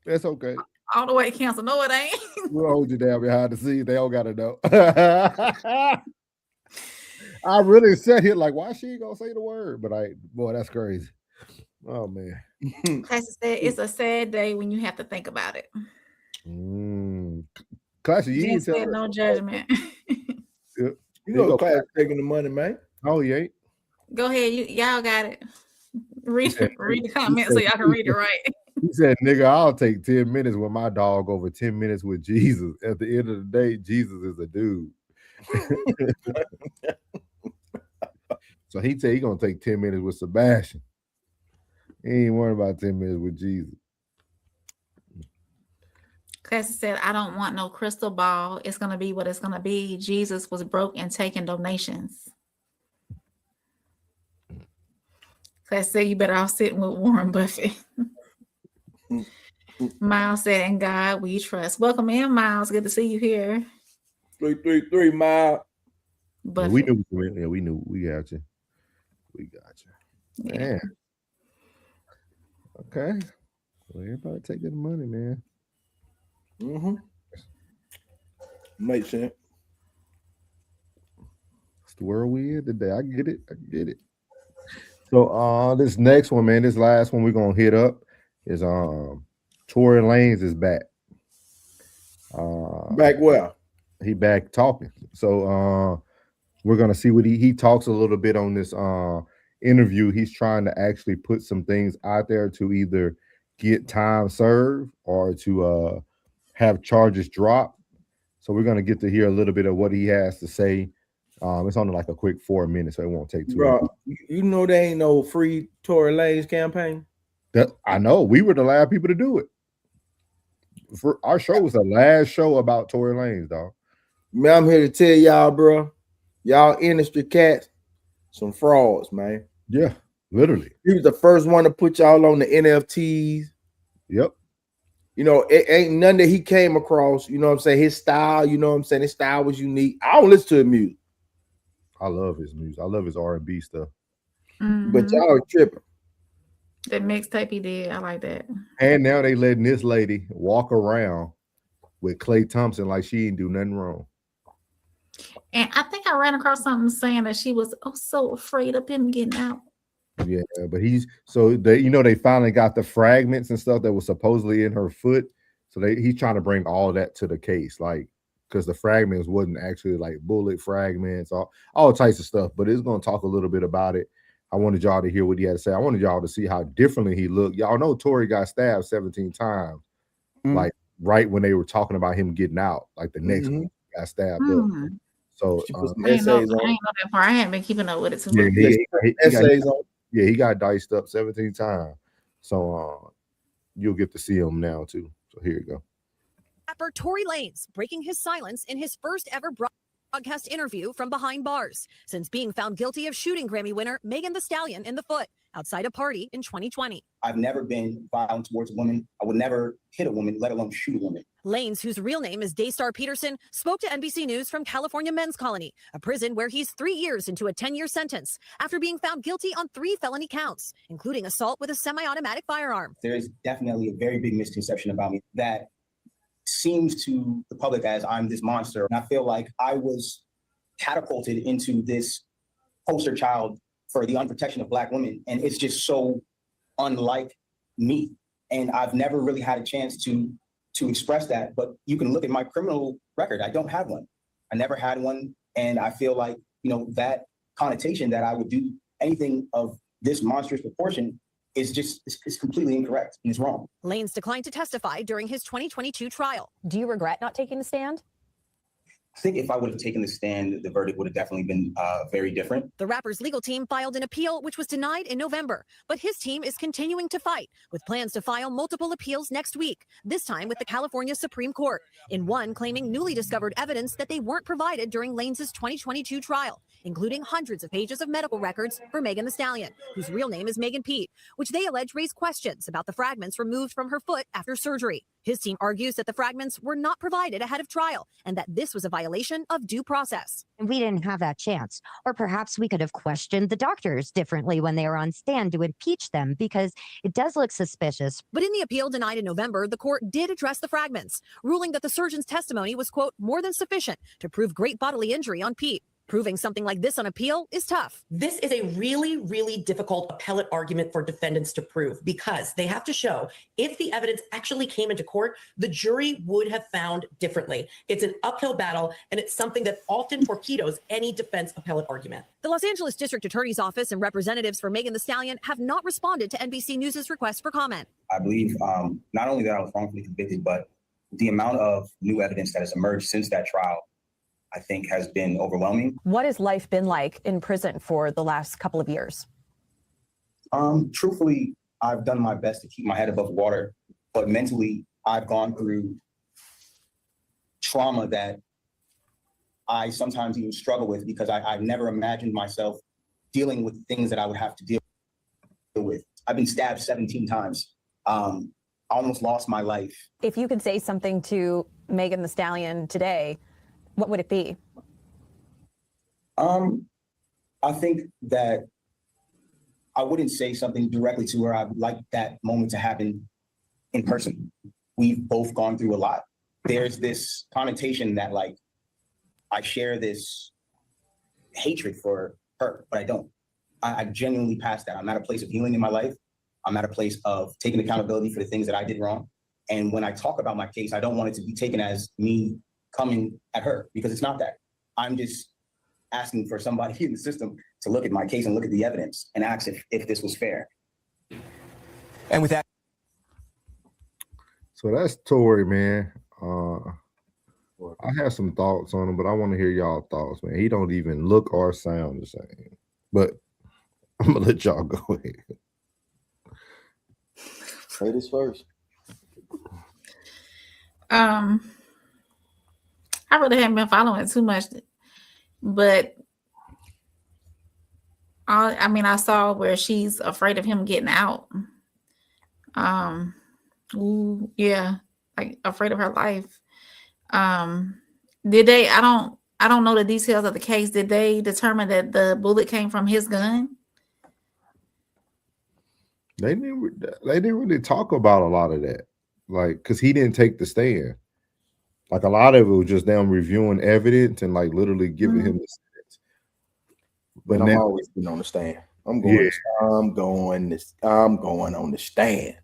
That's okay. All the way canceled. No, it ain't. We'll hold you down behind the scenes. They don't gotta know. I really sat here like, why she gonna say the word? But boy, that's crazy. Oh man. Classic said it's a sad day when you have to think about it. Classic, you ain't said no judgment. You know, Classic taking the money, man. Oh, you ain't. Go ahead, y'all got it. Read the comments so y'all can read it right. He said, nigga, I'll take 10 minutes with my dog over 10 minutes with Jesus. At the end of the day, Jesus is a dude. So he said he gonna take 10 minutes with Sebastian. He ain't worried about 10 minutes with Jesus. Classic said, I don't want no crystal ball. It's gonna be what it's gonna be. Jesus was broke and taking donations. Classic said, you better off sitting with Warren Buffett. Miles said, in God we trust. Welcome in, Miles. Good to see you here. 333, Miles. Yeah, we knew. Yeah, we knew. We got you. We got you. Yeah. Man. Okay. Well, everybody taking the money, man. Makes sense. It's the world we in today. I get it. So this next one, man, this last one we're gonna hit up is Tory Lanez is back. Back where? He back talking. So we're gonna see what he talks a little bit on this interview. He's trying to actually put some things out there to either get time served or to have charges dropped. So we're gonna get to hear a little bit of what he has to say. It's only like a quick 4 minutes, so it won't take too long. Bro, you know there ain't no free Tory Lanez campaign. That I know. We were the last people to do it. For our show was the last show about Tory Lanez, dog. Man, I'm here to tell y'all, bro. Y'all industry cats, some frauds, man. Yeah, literally. He was the first one to put y'all on the NFTs. Yep. You know, it ain't none that he came across. You know what I'm saying? His style, you know what I'm saying? His style was unique. I don't listen to his music. I love his music. I love his R&B stuff. But y'all are tripping. That mixtape he did, I like that. And now they letting this lady walk around with Klay Thompson like she ain't do nothing wrong. And I think I ran across something saying that she was so afraid of him getting out. Yeah, but they finally got the fragments and stuff that was supposedly in her foot. So he's trying to bring all that to the case, like, because the fragments wasn't actually like bullet fragments, all types of stuff. But it's going to talk a little bit about it. I wanted y'all to hear what he had to say. I wanted y'all to see how differently he looked. Y'all know Tory got stabbed 17 times, like right when they were talking about him getting out, like the next week he got stabbed up. So I ain't know that part. I haven't been keeping up with it too much. He got diced up 17 times. So you'll get to see him now too. So here you go. Rapper Tory Lanez breaking his silence in his first ever broadcast interview from behind bars since being found guilty of shooting Grammy winner Megan Thee Stallion in the foot outside a party in 2020. I've never been violent towards a woman. I would never hit a woman, let alone shoot a woman. Lanez, whose real name is Daystar Peterson, spoke to NBC News from California Men's Colony, a prison where he's 3 years into a 10-year sentence after being found guilty on 3 felony counts, including assault with a semi-automatic firearm. There is definitely a very big misconception about me that seems to the public as I'm this monster. And I feel like I was catapulted into this poster child for the unprotection of Black women. And it's just so unlike me. And I've never really had a chance to express that. But you can look at my criminal record. I don't have one. I never had one. And I feel like, that connotation that I would do anything of this monstrous proportion is completely incorrect and it's wrong. Lanez declined to testify during his 2022 trial. Do you regret not taking the stand? I think if I would have taken the stand, the verdict would have definitely been very different. The rapper's legal team filed an appeal, which was denied in November. But his team is continuing to fight, with plans to file multiple appeals next week, this time with the California Supreme Court, in one claiming newly discovered evidence that they weren't provided during Lanez's 2022 trial, including hundreds of pages of medical records for Megan Thee Stallion, whose real name is Megan Pete, which they allege raised questions about the fragments removed from her foot after surgery. His team argues that the fragments were not provided ahead of trial and that this was a violation of due process. And we didn't have that chance. Or perhaps we could have questioned the doctors differently when they were on stand to impeach them, because it does look suspicious. But in the appeal denied in November, the court did address the fragments, ruling that the surgeon's testimony was, quote, more than sufficient to prove great bodily injury on Pete. Proving something like this on appeal is tough. This is a really, really difficult appellate argument for defendants to prove, because they have to show if the evidence actually came into court, the jury would have found differently. It's an uphill battle, and it's something that often torpedoes any defense appellate argument. The Los Angeles District Attorney's Office and representatives for Megan Thee Stallion have not responded to NBC News' request for comment. I believe not only that I was wrongfully convicted, but the amount of new evidence that has emerged since that trial, I think, has been overwhelming. What has life been like in prison for the last couple of years? Truthfully, I've done my best to keep my head above water, but mentally, I've gone through trauma that I sometimes even struggle with, because I've never imagined myself dealing with things that I would have to deal with. I've been stabbed 17 times. I almost lost my life. If you could say something to Megan Thee Stallion today, what would it be? I think that I wouldn't say something directly to her. I'd like that moment to happen in person. We've both gone through a lot. There's this connotation that, like, I share this hatred for her, but I don't. I genuinely passed that. I'm at a place of healing in my life. I'm at a place of taking accountability for the things that I did wrong. And when I talk about my case, I don't want it to be taken as me coming at her, because it's not that. I'm just asking for somebody in the system to look at my case and look at the evidence and ask if this was fair. And with that, so that's Tory, man. I have some thoughts on him, but I want to hear y'all thoughts, man. He don't even look or sound the same. But I'm gonna let y'all go ahead. Say this first. I really haven't been following it too much, but I saw where she's afraid of him getting out. Yeah, like afraid of her life. Did they? I don't know the details of the case. Did they determine that the bullet came from his gun? They didn't really talk about a lot of that, like, because he didn't take the stand. Like, a lot of it was just them reviewing evidence and like literally giving him the sentence. But I'm always been on the stand. I'm going on the stand.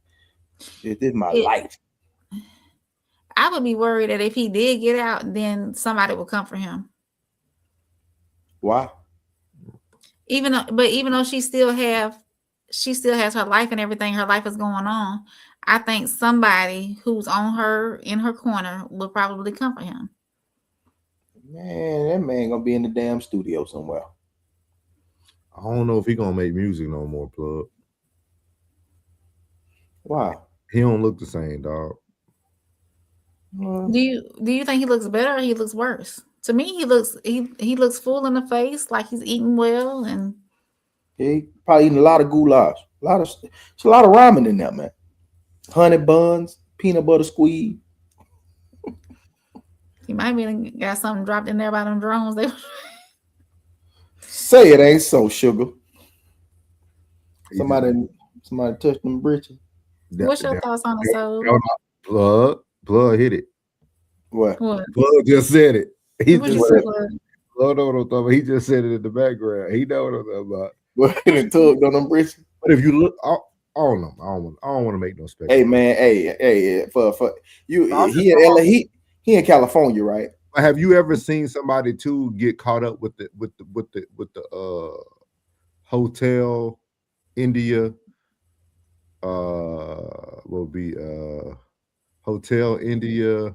This is my life. I would be worried that if he did get out, then somebody would come for him. Why? Even though she still has her life and everything, her life is going on. I think somebody who's on her in her corner will probably come for him. Man, that man gonna be in the damn studio somewhere. I don't know if he gonna make music no more, plug. Why? He don't look the same, dog. Do you think he looks better or he looks worse? To me, he looks full in the face, like he's eating well, and he probably eating a lot of goulash. It's a lot of ramen in there, man. Honey buns, peanut butter squeeze. He might be got something dropped in there by them drones. Say it ain't so, sugar. Somebody touched them britches. What's your thoughts on it, so? Blood hit it. What? Blood just said it. He just said it. Blood. He just said it in the background. He know what I'm talking about. What in the tug on them britches? But if you look, I don't know. I don't want to make no speculation. Hey man, hey, for you, he in California, right? Have you ever seen somebody too get caught up with the Hotel India? Will be Hotel India.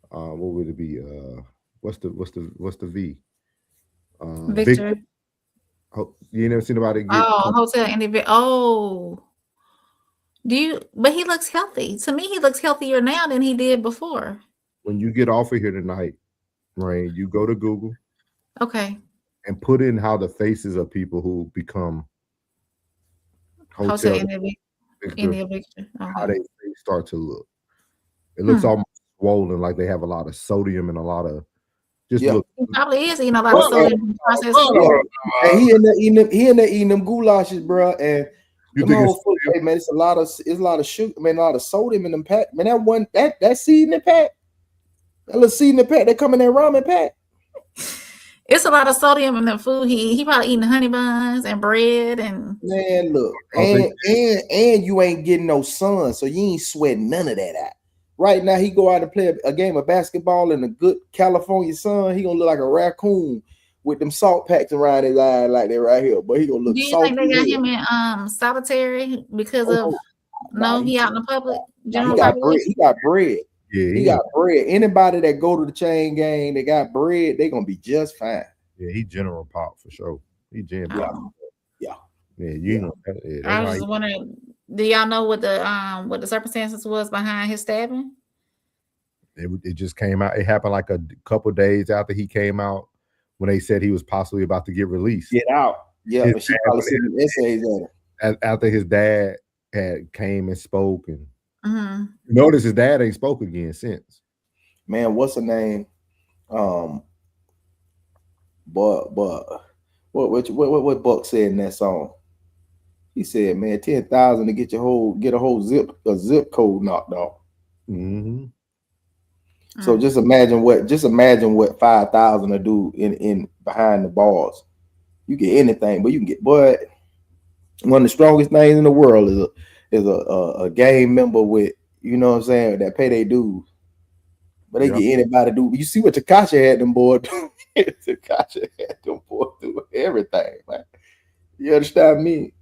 What would it be? What's the V? Victor. You never seen anybody get Hotel India. Oh, but he looks healthy. To me, he looks healthier now than he did before. When you get off of here tonight, Rain, you go to Google. Okay. And put in how the faces of people who become Hotel India Victor, how they start to look. It looks almost swollen, like they have a lot of sodium and a lot of look. He probably is eating a lot of sodium processed food. And he in there eating them goulashes, bro. And you think hey, man, it's a lot of sugar, man, a lot of sodium in them pack. Man, that seasoning pack, that little seasoning pack that come in that ramen pack. It's a lot of sodium in the food. He probably eating honey buns and bread and man, look, and you ain't getting no sun, so you ain't sweating none of that out. Right now, he go out and play a game of basketball in a good California sun. He gonna look like a raccoon with them salt packs around his eyes like that right here. But he gonna look. Do you think they got him in solitary because of he out in the public? He got bread. Yeah, he got bread. Anybody that go to the chain gang, they got bread, they gonna be just fine. Yeah, he General Pop for sure. He General. Yeah. You know. I was just wondering, do y'all know what the circumstances was behind his stabbing? It just came out. It happened like a couple days after he came out when they said he was possibly about to get released. Get out. Yeah, but she probably sent essays at him. After his dad had came and spoke and notice his dad ain't spoke again since. Man, what's her name? But what Buck said in that song? He said, "Man, 10,000 to get a whole zip code knocked off." So just imagine what 5,000 to do in behind the bars. You get anything, but you can get. But one of the strongest things in the world is a gang member with, you know what I'm saying, that pay their dues. But they get anybody to do. You see what Tekashi had them boys do? Tekashi had them boys do everything, man. You understand me?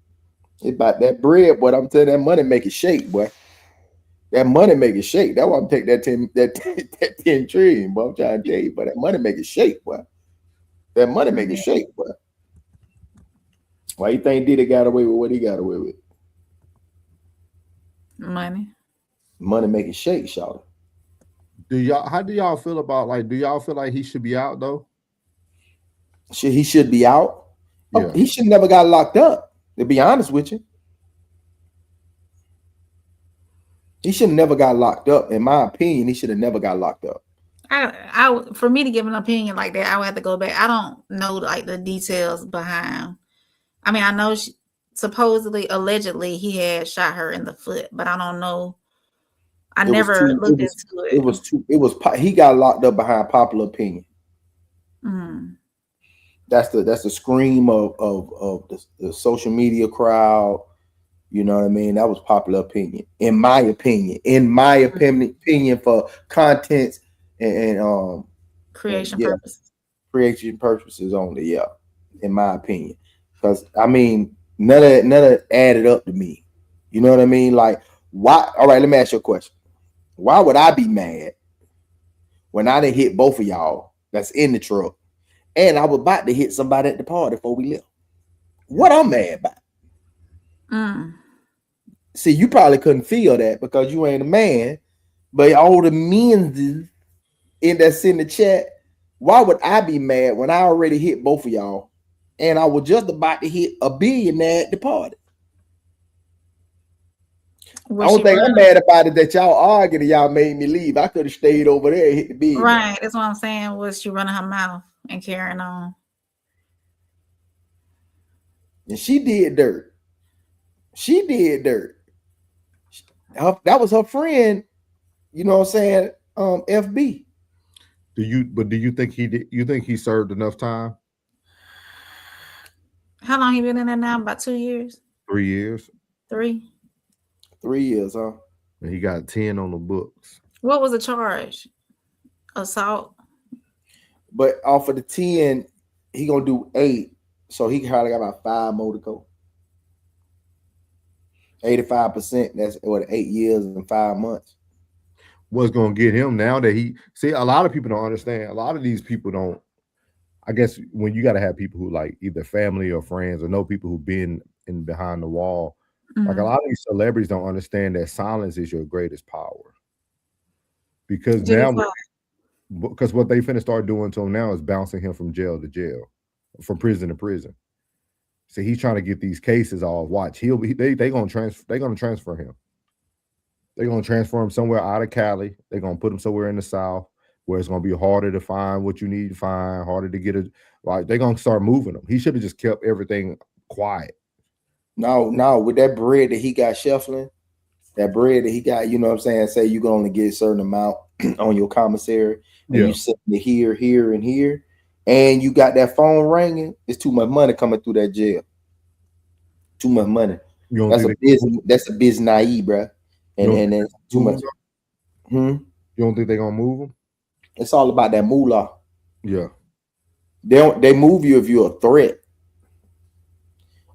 It's about that bread, boy. I'm telling you, that money make it shake, boy. That money make it shake. That's why I'm taking that 10 trillion, boy. I'm trying to tell you, but that money make it shake, boy. That money make it shake, boy. Why you think Diddy got away with what he got away with? Money make it shake, shawty. How do y'all feel about, do y'all feel like he should be out though? He should be out? Yeah. He should never got locked up, to be honest with you. He should have never got locked up. In my opinion, he should have never got locked up. For me to give an opinion like that, I would have to go back. I don't know like the details behind. I mean, I know supposedly, allegedly, he had shot her in the foot, but I don't know. I never looked into it. He got locked up behind popular opinion. Mm. That's the scream of the social media crowd. You know what I mean? That was popular opinion, in my opinion. Opinion for content and creation purposes. Creation purposes only. Yeah, in my opinion, because I mean, none of it added up to me. You know what I mean? Like, why? All right, let me ask you a question. Why would I be mad when I didn't hit both of y'all that's in the truck, and I was about to hit somebody at the party before we left? What I'm mad about? See, you probably couldn't feel that because you ain't a man, but all the men that's in the chat, why would I be mad when I already hit both of y'all and I was just about to hit a billionaire at the party? I don't think I'm mad about it that y'all arguing and y'all made me leave. I could have stayed over there and hit the billionaire. Right, that's what I'm saying. Was she running her mouth and carrying on? And she did dirt. That was her friend, you know what I'm saying? FB. Do you think he did? You think he served enough time? How long he been in there now? About 2 years? 3 years. 3 years, huh? And he got 10 on the books. What was the charge? Assault. But off of the 10, he gonna do 8, so he probably got about 5 more to go. 85%. That's what 8 years and 5 months. What's gonna get him now that a lot of people don't understand. A lot of these people don't. I guess when you got to have people who like either family or friends or know people who've been in behind the wall. Like a lot of these celebrities don't understand that silence is your greatest power. Because because what they finna start doing to him now is bouncing him from jail to jail, from prison to prison. So he's trying to get these cases off. Watch, they're gonna transfer him. They're gonna transfer him somewhere out of Cali. They're gonna put him somewhere in the South where it's gonna be harder to find what you need to find, harder to get it. Like they're gonna start moving him. He should have just kept everything quiet. No, with that bread that he got shuffling, that bread that he got, you know what I'm saying? Say you can only get a certain amount on your commissary, and you send it here, here, and here, and you got that phone ringing. It's too much money coming through that jail. Too much money. That's a business naive, bro. And then too much. You don't think they're gonna move him? It's all about that moolah. Yeah. They move you if you're a threat.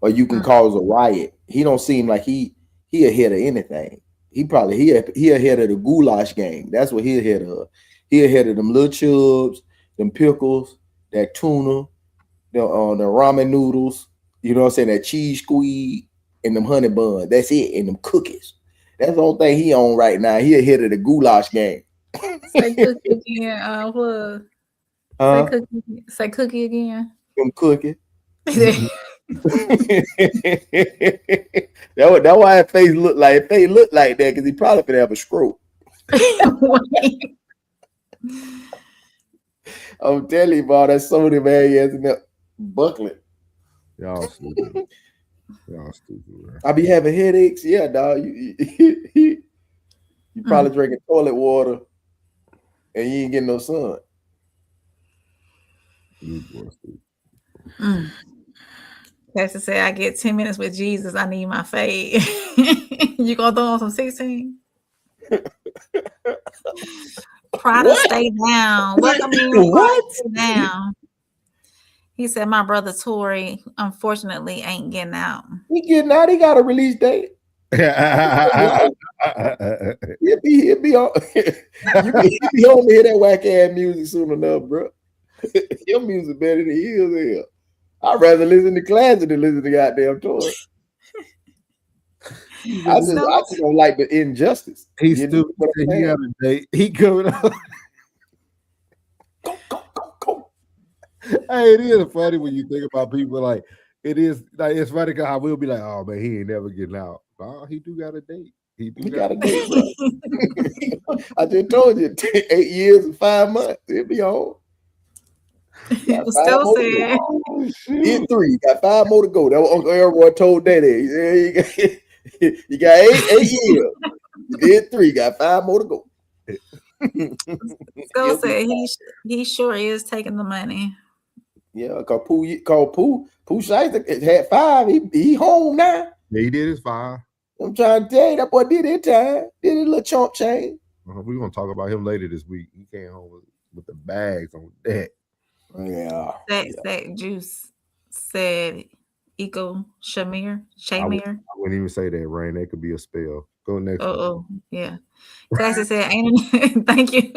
Or you can cause a riot. He don't seem like he ahead of anything. He ahead of the goulash game. That's what he ahead of. He ahead of them little chubs, them pickles, that tuna, the ramen noodles. You know what I'm saying? That cheese squeeze and them honey buns. That's it. And them cookies. That's the only thing he on right now. He ahead of the goulash game. Say cookie again. Say cookie again. Them cookie. That's why his face look like that, because he probably could have a stroke. I'm telling you, boy, that soda, man, he has enough buckling. Y'all stupid. Man. I be having headaches. Yeah, dog. You probably drinking toilet water and you ain't getting no sun. Pastor said, I get 10 minutes with Jesus. I need my fade. You gonna throw on some 16? Prada, stay down. Welcome in. What? Stay down. He said, my brother Tory, unfortunately, ain't getting out. He getting out. He got a release date. He'll be on. He'll be on to hear that whack ass music soon enough, bro. Your music better than his here. I'd rather listen to classic than listen to goddamn Tory. I just don't like the injustice. He's stupid. He got a date. He coming up. Go. Hey, it is funny when you think about people like it is like it's funny because I will be like, oh man, he ain't never getting out. Oh, he do got a date. He got a date, bro. I just told you, 8 years and 5 months. He'll be on. Still said. Hit 3. Got 5 more to go. That was Uncle Elroy told Daddy. He said, you got 8 years. You did 3. Got 5 more to go. Still said he sure is taking the money. Yeah, cause Pooh Shiesty had 5. He home now. Yeah, he did his 5. I'm trying to tell you, that boy did his time. Did his little chump change. We're gonna talk about him later this week. He came home with the bags on deck. Yeah. That Juice said Eco Shamir. I wouldn't even say that, Rain. That could be a spell. Go next. Oh, yeah. Classy said, thank you.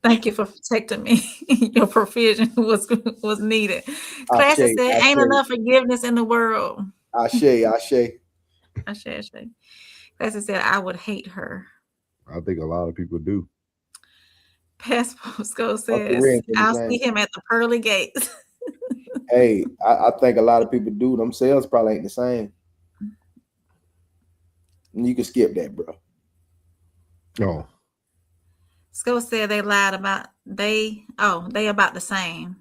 Thank you for protecting me. Your provision was needed. Classy said, ain't enough forgiveness in the world. Ashe. Classy said, I would hate her. I think a lot of people do. Passport Skull says, I'll see him at the pearly gates. Hey, I think a lot of people do. Themselves probably ain't the same. You can skip that, bro. No. Skull said they lied about they about the same.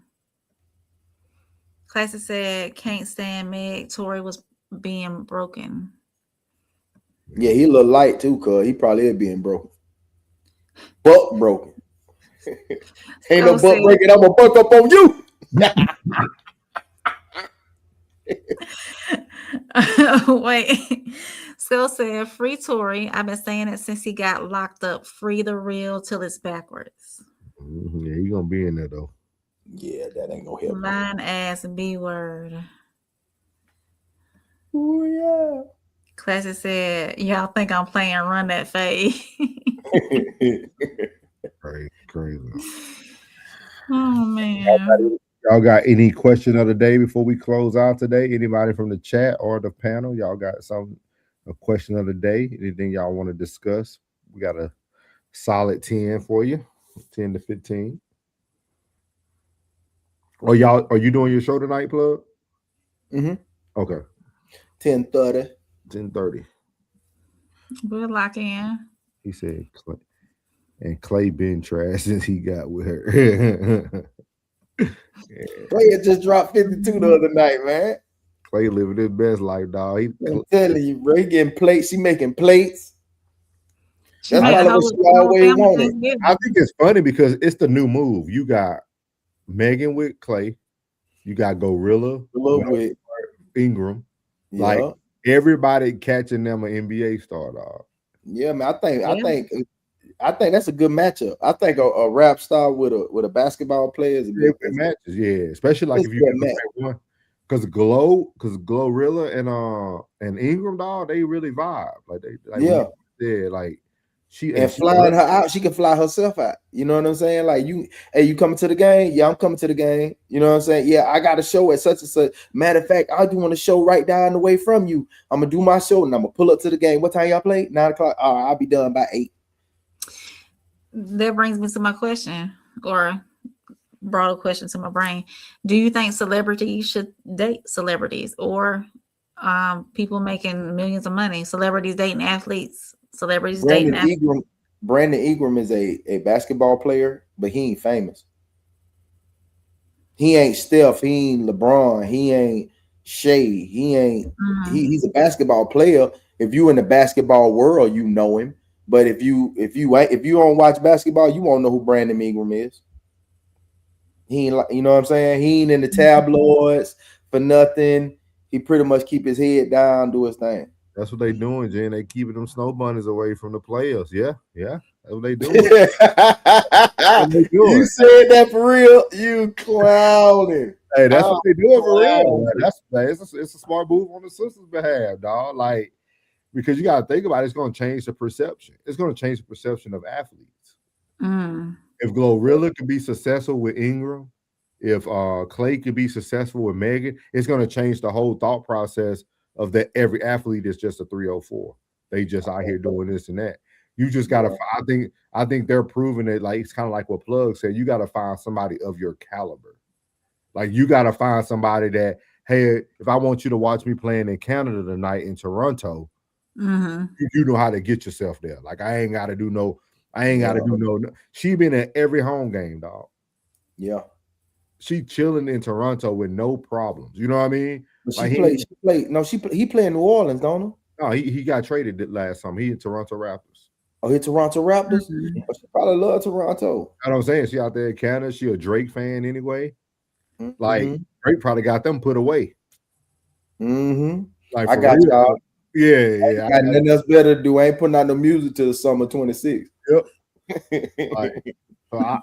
Classy said, can't stand Meg. Tory was being broken. Yeah, he a little light too, cuz he probably is being broken. Buck broken. Ain't no butt breaking. I'm gonna buck up on you. Wait. Skull said, free Tory. I've been saying it since he got locked up. Free the real till it's backwards. Yeah, he gonna be in there though. Yeah, that ain't gonna help. Lying ass B word. Oh yeah. Classy said, y'all think I'm playing Run That Fade. Crazy. Oh man. Y'all got any question of the day before we close out today? Anybody from the chat or the panel? Y'all got a question of the day? Anything y'all want to discuss? We got a solid 10 for you. 10 to 15. Are you doing your show tonight, Plug? Mm-hmm. Okay. 10:30. 10:30. We'll lock in. He said Clay. And Clay been trash since he got with her. Clay had just dropped 52 the other night, man. Clay living his best life, dog. I'm telling you, bro. He getting plates. She making plates. That's probably what she always wanted. I think it's funny because it's the new move. You got Megan with Clay. You got Gorilla with Ingram. Yeah. Like everybody catching them an NBA star, dog. Yeah, man. I think that's a good matchup. I think a rap star with a basketball player is a good matches. Yeah, especially like if you get one, because Glorilla and Ingram, dog, they really vibe. Like she flying her out. She can fly herself out. You know what I'm saying? Like you coming to the game? Yeah, I'm coming to the game. You know what I'm saying? Yeah, I got a show at such and such. Matter of fact, I do want a show right down the way from you. I'm gonna do my show and I'm gonna pull up to the game. What time y'all play? 9 o'clock. All right, I'll be done by 8. That brings me to my question, or brought a question to my brain. Do you think celebrities should date celebrities, or people making millions of money? Celebrities dating athletes, celebrities dating athletes. Brandon Ingram is a basketball player, but he ain't famous. He ain't Steph. He ain't LeBron. He ain't Shea. He ain't. He's a basketball player. If you in the basketball world, you know him. But if you don't watch basketball, you won't know who Brandon Ingram is. He ain't, you know what I'm saying? He ain't in the tabloids for nothing. He pretty much keep his head down, do his thing. That's what they doing, Jen. They keeping them snow bunnies away from the players. Yeah. That's what they doing. You said that for real? You clowning. Hey, that's what they doing for real. It's a smart move on the sisters' behalf, dog. Like, because you got to think about it, it's going to change the perception. It's going to change the perception of athletes. If Glorilla can be successful with Ingram, if Clay can be successful with Megan, it's going to change the whole thought process of that every athlete is just a 304. They just out here doing this and that. You just got to, I think they're proving it. Like, it's kind of like what Plug said. You got to find somebody of your caliber. Like, you got to find somebody that, hey, if I want you to watch me playing in Canada tonight in Toronto, You know how to get yourself there. Like I ain't got to do no. She been at every home game, dog. Yeah. She chilling in Toronto with no problems. You know what I mean? But like he played in New Orleans, don't he? No, he got traded last summer. He in Toronto Raptors. Oh, he Toronto Raptors? But she probably love Toronto. I know what I'm saying. She out there in Canada. She a Drake fan anyway. Like Drake probably got them put away. Like I got y'all. Yeah. I got nothing else better to do. I ain't putting out no music till the summer 26. Yep. So I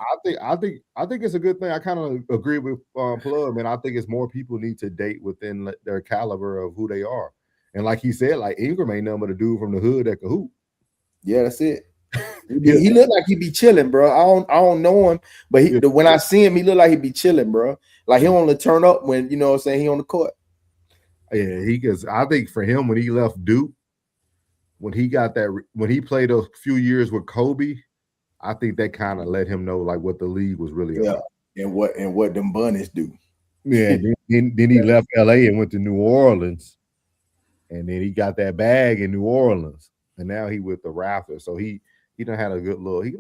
think it's a good thing. I kind of agree with Plug, man. I think it's more people need to date within their caliber of who they are. And like he said, like Ingram ain't nothing but a dude from the hood that can hoop. Yeah, that's it. He look like he be chilling, bro. I don't know him, but when I see him, he look like he be chilling, bro. Like he only turn up when you know what I'm saying he on the court. Yeah, I think for him when he left Duke, when he played a few years with Kobe, I think that kind of let him know like what the league was really about. And what them bunnies do. Yeah, then he left LA and went to New Orleans. And then he got that bag in New Orleans. And now he with the Raptors. So he done had a good little, he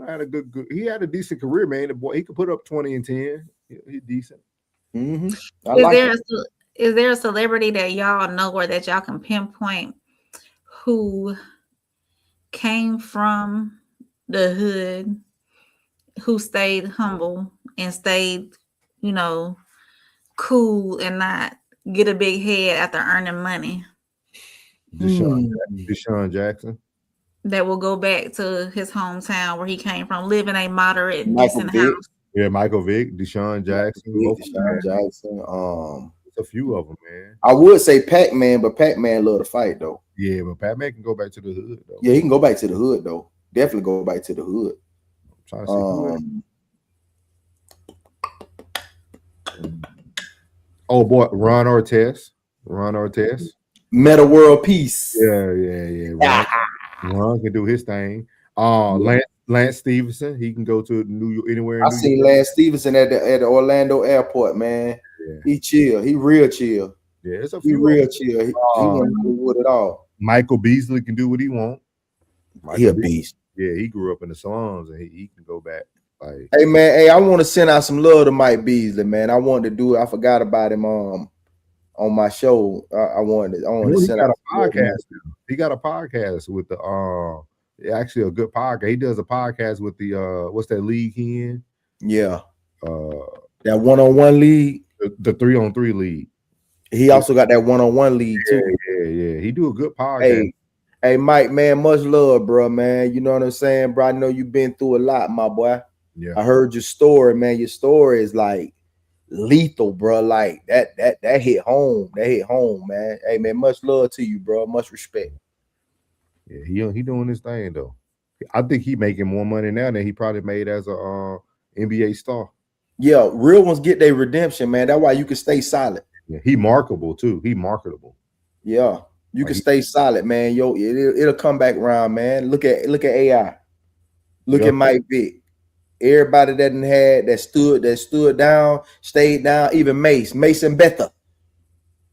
had a decent career, man. The boy, he could put up 20 and 10. He's decent. Is there a celebrity that y'all know or that y'all can pinpoint who came from the hood, who stayed humble and stayed, cool and not get a big head after earning money? Deshaun Jackson. That will go back to his hometown where he came from, live in a moderate, decent house. Yeah, Michael Vick, Deshaun Jackson. It's a few of them, man. I would say Pac-Man, but Pac-Man love to fight though. Yeah, but Pac-Man can go back to the hood though. Yeah, he can go back to the hood though. Definitely go back to the hood. I'm trying to see oh boy, Ron Artest. Meta World Peace. Yeah. Ron can do his thing. Lance Stevenson, he can go to New York anywhere. I seen Lance Stevenson at the Orlando airport, man. Yeah. He chill. He real chill. Yeah, it's a few. He real chill. He won't do it all. Michael Beasley can do what he wants. He a beast. Yeah, he grew up in the slums and he can go back. Like, hey man, I want to send out some love to Mike Beasley, man. I wanted to do it. I forgot about him on my show. I wanted to send out a podcast. He got a podcast with the actually a good podcast. He does a podcast with the what's that league he in? Yeah. That one-on-one league. The 3-on-3 league. He also got that one-on-one league too. Yeah. He do a good podcast. Hey, Mike, man, much love, bro, man. You know what I'm saying, bro? I know you've been through a lot, my boy. Yeah. I heard your story, man. Your story is like lethal, bro. Like that hit home. That hit home, man. Hey, man, much love to you, bro. Much respect. Yeah, he doing his thing though. I think he making more money now than he probably made as a NBA star. Yeah, real ones get their redemption, man. That's why you can stay silent. Yeah, he marketable too. He marketable. Yeah, you can stay silent, man. Yo, it'll come back around, man. Look at AI. Look at Mike Vick. Everybody that stood down, stayed down. Even Mason Betha.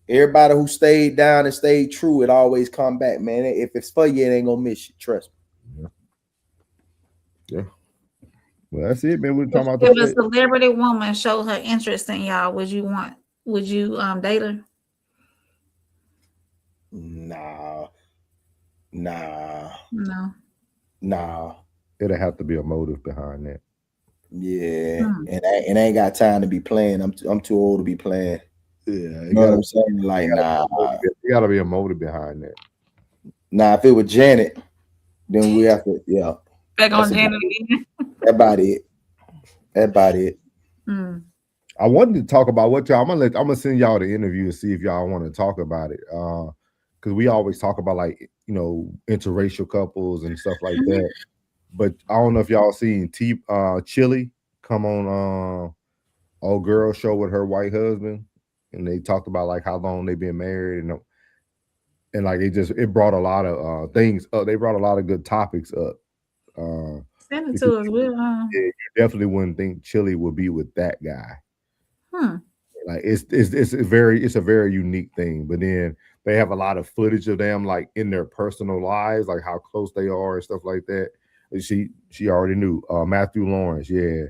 Everybody who stayed down and stayed true, it always come back, man. If it's for you, it ain't gonna miss you. Trust me. Yeah. Well, that's it, man. We're talking about if a celebrity woman showed her interest in y'all, would you date her? Nah. No. Nah. It'll have to be a motive behind that. Yeah. And I ain't got time to be playing. I'm too old to be playing. Yeah, you know what I'm saying? Like, nah. There gotta be a motive behind that. Nah, if it was Janet, then we have to, yeah. Back on Janet again. That's about it. I wanted to talk about what y'all. I'm gonna send y'all the interview and see if y'all want to talk about it. Because we always talk about like interracial couples and stuff like that. But I don't know if y'all seen Chili come on old girl show with her white husband, and they talked about like how long they've been married and like it brought a lot of things up. They brought a lot of good topics up. Send it to us. Yeah, you definitely wouldn't think Chili would be with that guy. Like it's a very unique thing. But then they have a lot of footage of them like in their personal lives, like how close they are and stuff like that. And she already knew. Matthew Lawrence, yeah.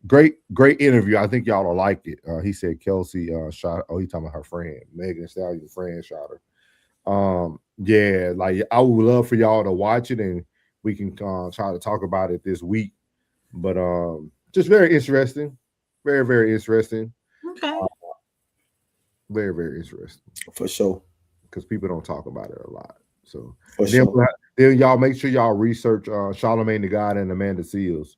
Great interview. I think y'all will like it. He said Kelsey shot. Oh, he talking about her friend Megan Thee Stallion's friend shot her. Yeah, like I would love for y'all to watch it, and we can try to talk about it this week. But just very interesting, very interesting. Okay. Very interesting for sure. Because people don't talk about it a lot. So then y'all make sure y'all research Charlamagne the God and Amanda Seals.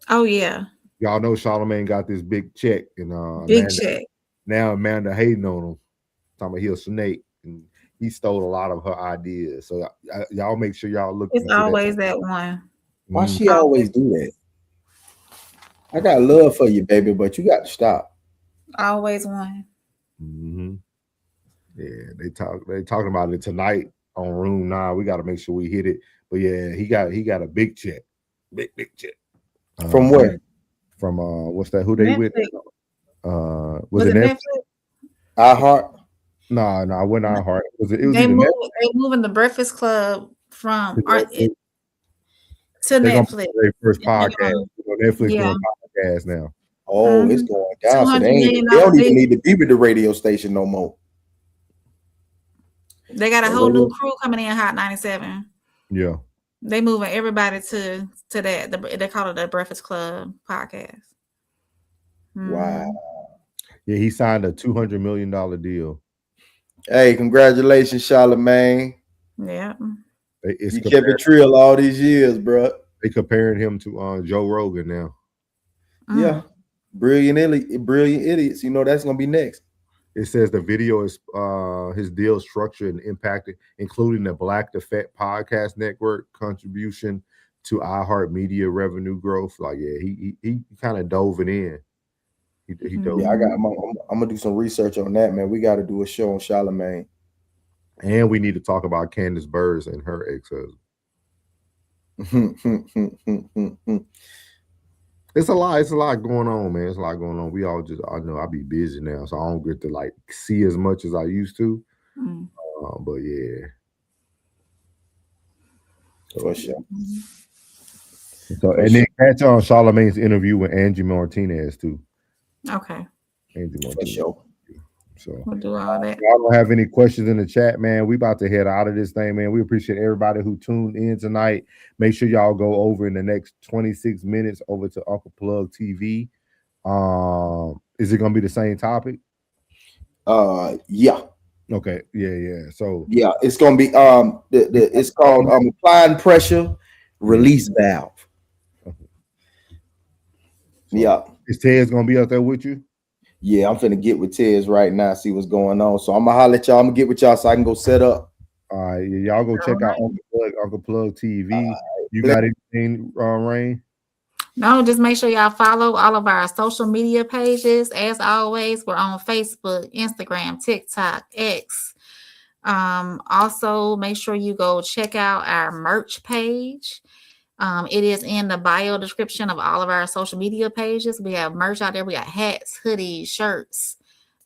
Oh yeah. Y'all know Charlamagne got this big check, and check. Now Amanda hating on him, talking about he a snake, and he stole a lot of her ideas. So y'all make sure y'all look. It's always that one. Why she always do that? I got love for you, baby, but you got to stop. Always one. Mm-hmm. Yeah, they talking about it tonight on Room 9. We got to make sure we hit it. But yeah, he got a big check, big check. From where? From what's that? Who they Netflix. with? Was it Netflix? iHeart? No, it wasn't iHeart. Was it? It was They Netflix. moving the Breakfast Club from to They're Netflix. Their first podcast. Netflix doing podcast now. Oh, it's going down. So they don't even need to be with the radio station no more. They got a whole new crew coming in Hot 97. Yeah. They moving everybody to that. They call it the Breakfast Club podcast. Wow. Yeah, he signed a $200 million deal. Hey, congratulations, Charlamagne. Yeah. You kept it real all these years, bro. They comparing him to Joe Rogan now. Yeah. Brilliant idiots. You know that's gonna be next. It says the video is his deal structure and impacted, including the Black to Fat podcast network contribution to iHeartMedia revenue growth. Like, yeah, he kind of dove it in. He dove. Yeah, I'm gonna do some research on that, man. We got to do a show on Charlamagne, and we need to talk about Candace Burrs and her ex-husband. It's a lot going on, man. It's a lot going on. I know I'll be busy now, so I don't get to like see as much as I used to. But yeah. For sure. So and then catch on Charlamagne's interview with Angie Martinez too. Okay. Angie Martinez. For sure. So we'll do all that. Y'all don't have any questions in the chat, man. We about to head out of this thing, man. We appreciate everybody who tuned in tonight. Make sure y'all go over in the next 26 minutes over to Uncle Plug TV. Is it gonna be the same topic? Yeah. Okay. Yeah. So yeah, it's gonna be it's called applying pressure release valve. Yeah. Is Ted's gonna be out there with you? Yeah, I'm finna get with Tez right now, see what's going on. So I'm gonna holler at y'all. I'm gonna get with y'all so I can go set up. All right, y'all go check out Uncle Plug TV. You got anything, Rain? No, just make sure y'all follow all of our social media pages. As always, we're on Facebook, Instagram, TikTok, X. Also, make sure you go check out our merch page. It is in the bio description of all of our social media pages. We have merch out there. We got hats, hoodies, shirts,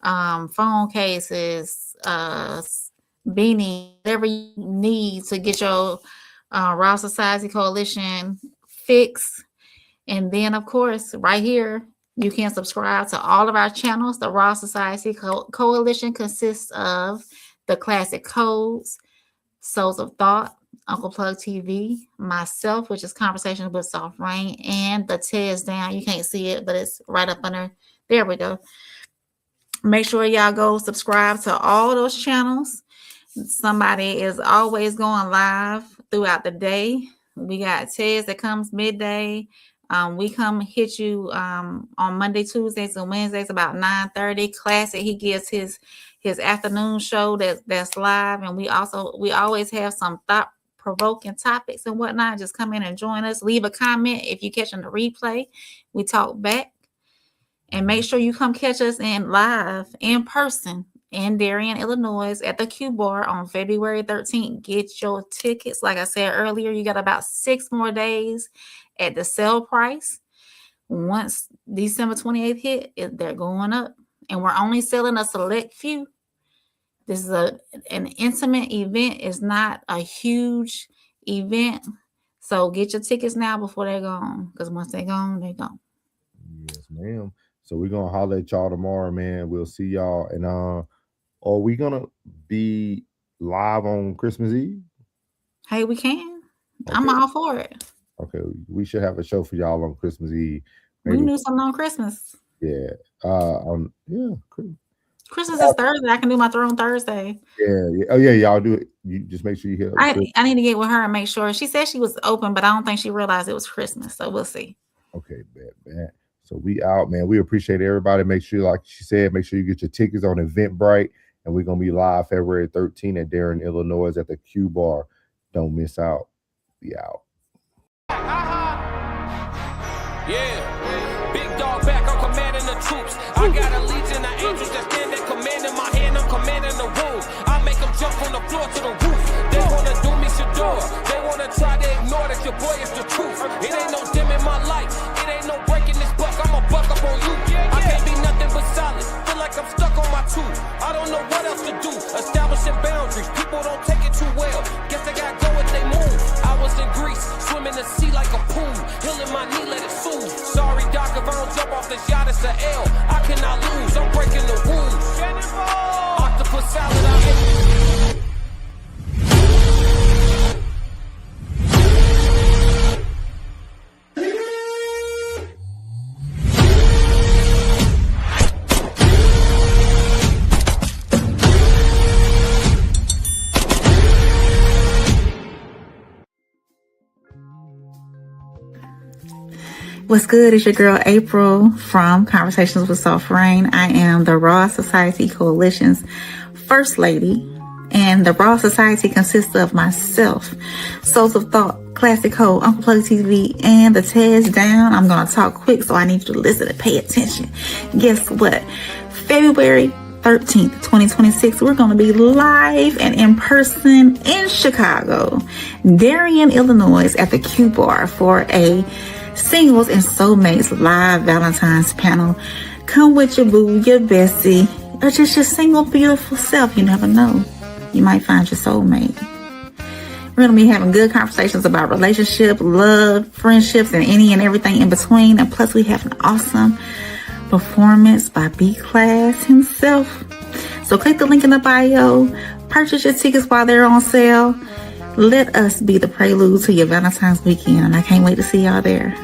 phone cases, beanie, whatever you need to get your Raw Society Coalition fix. And then, of course, right here, you can subscribe to all of our channels. The Raw Society Coalition consists of the Classic Codes, Souls of Thought, Uncle Plug TV, myself, which is Conversations with Soft Rain, and the Tez Down. You can't see it, but it's right up under. There we go. Make sure y'all go subscribe to all those channels. Somebody is always going live throughout the day. We got Tez that comes midday. We come hit you on Monday, Tuesdays, and Wednesdays about 9:30. Classic, he gives his afternoon show that's live, and we always have some thought-provoking topics and whatnot. Just come in and join us. Leave a comment if you catch on the replay. We talk back, and make sure you come catch us live in person in Darien, Illinois, at the Q Bar on February 13th. Get your tickets. Like I said earlier, you got about 6 more days at the sale price. Once December 28th hit, they're going up. and we're only selling a select few. This is an intimate event. It's not a huge event. So get your tickets now before they're gone. Because once they're gone, they're gone. Yes, ma'am. So we're gonna holler at y'all tomorrow, man. We'll see y'all. And are we gonna be live on Christmas Eve? Hey, we can. Okay. I'm all for it. Okay, we should have a show for y'all on Christmas Eve. Maybe. We knew something on Christmas. Yeah. Yeah. Christmas is Thursday. I can do my throne Thursday. Yeah. Oh yeah, y'all do it. You just make sure you hit. I need to get with her and make sure. She said she was open, but I don't think she realized it was Christmas. So we'll see. Okay, bad. So we out, man. We appreciate everybody. Make sure, like she said, make sure you get your tickets on Eventbrite, and we're gonna be live February 13th at Darren, Illinois, at the Q Bar. Don't miss out. Be out. Yeah, big dog back, I'm commanding the troops. I got a legion of angels that stand there commanding my hand, I'm commanding the room. I make them jump from the floor to the roof. They wanna do me Shador, they wanna try to ignore that your boy is the truth. It ain't no dim in my life, it ain't no breaking this buck, I'ma buck up on you. I can't be nothing but solid, feel like I'm stuck on my tooth. I don't know what else to do, establishing boundaries, people don't take it too well. Guess they gotta go if they move. I was in Greece, swimming the sea like a pool, healing my knee, let it soothe. Sorry doc, if I don't jump off this yacht, it's a L. I cannot lose, I'm breaking the rules. Octopus salad, I hate. What's good? It's your girl April from Conversations with Soft Rain. I am the Raw Society Coalition's First Lady, and the Raw Society consists of myself, Souls of Thought, Classic Ho, Uncle Plug TV, and the Tez Down. I'm going to talk quick, so I need you to listen and pay attention. Guess what? February 13th, 2026, we're going to be live and in person in Chicago, Darien, Illinois, at the Q Bar for a Singles and Soulmates live Valentine's panel. Come with your boo, your bestie, or just your single beautiful self. You never know. You might find your soulmate. We're going to be having good conversations about relationship, love, friendships, and any and everything in between. And plus, we have an awesome performance by B-Class himself. So click the link in the bio. Purchase your tickets while they're on sale. Let us be the prelude to your Valentine's weekend. And I can't wait to see y'all there.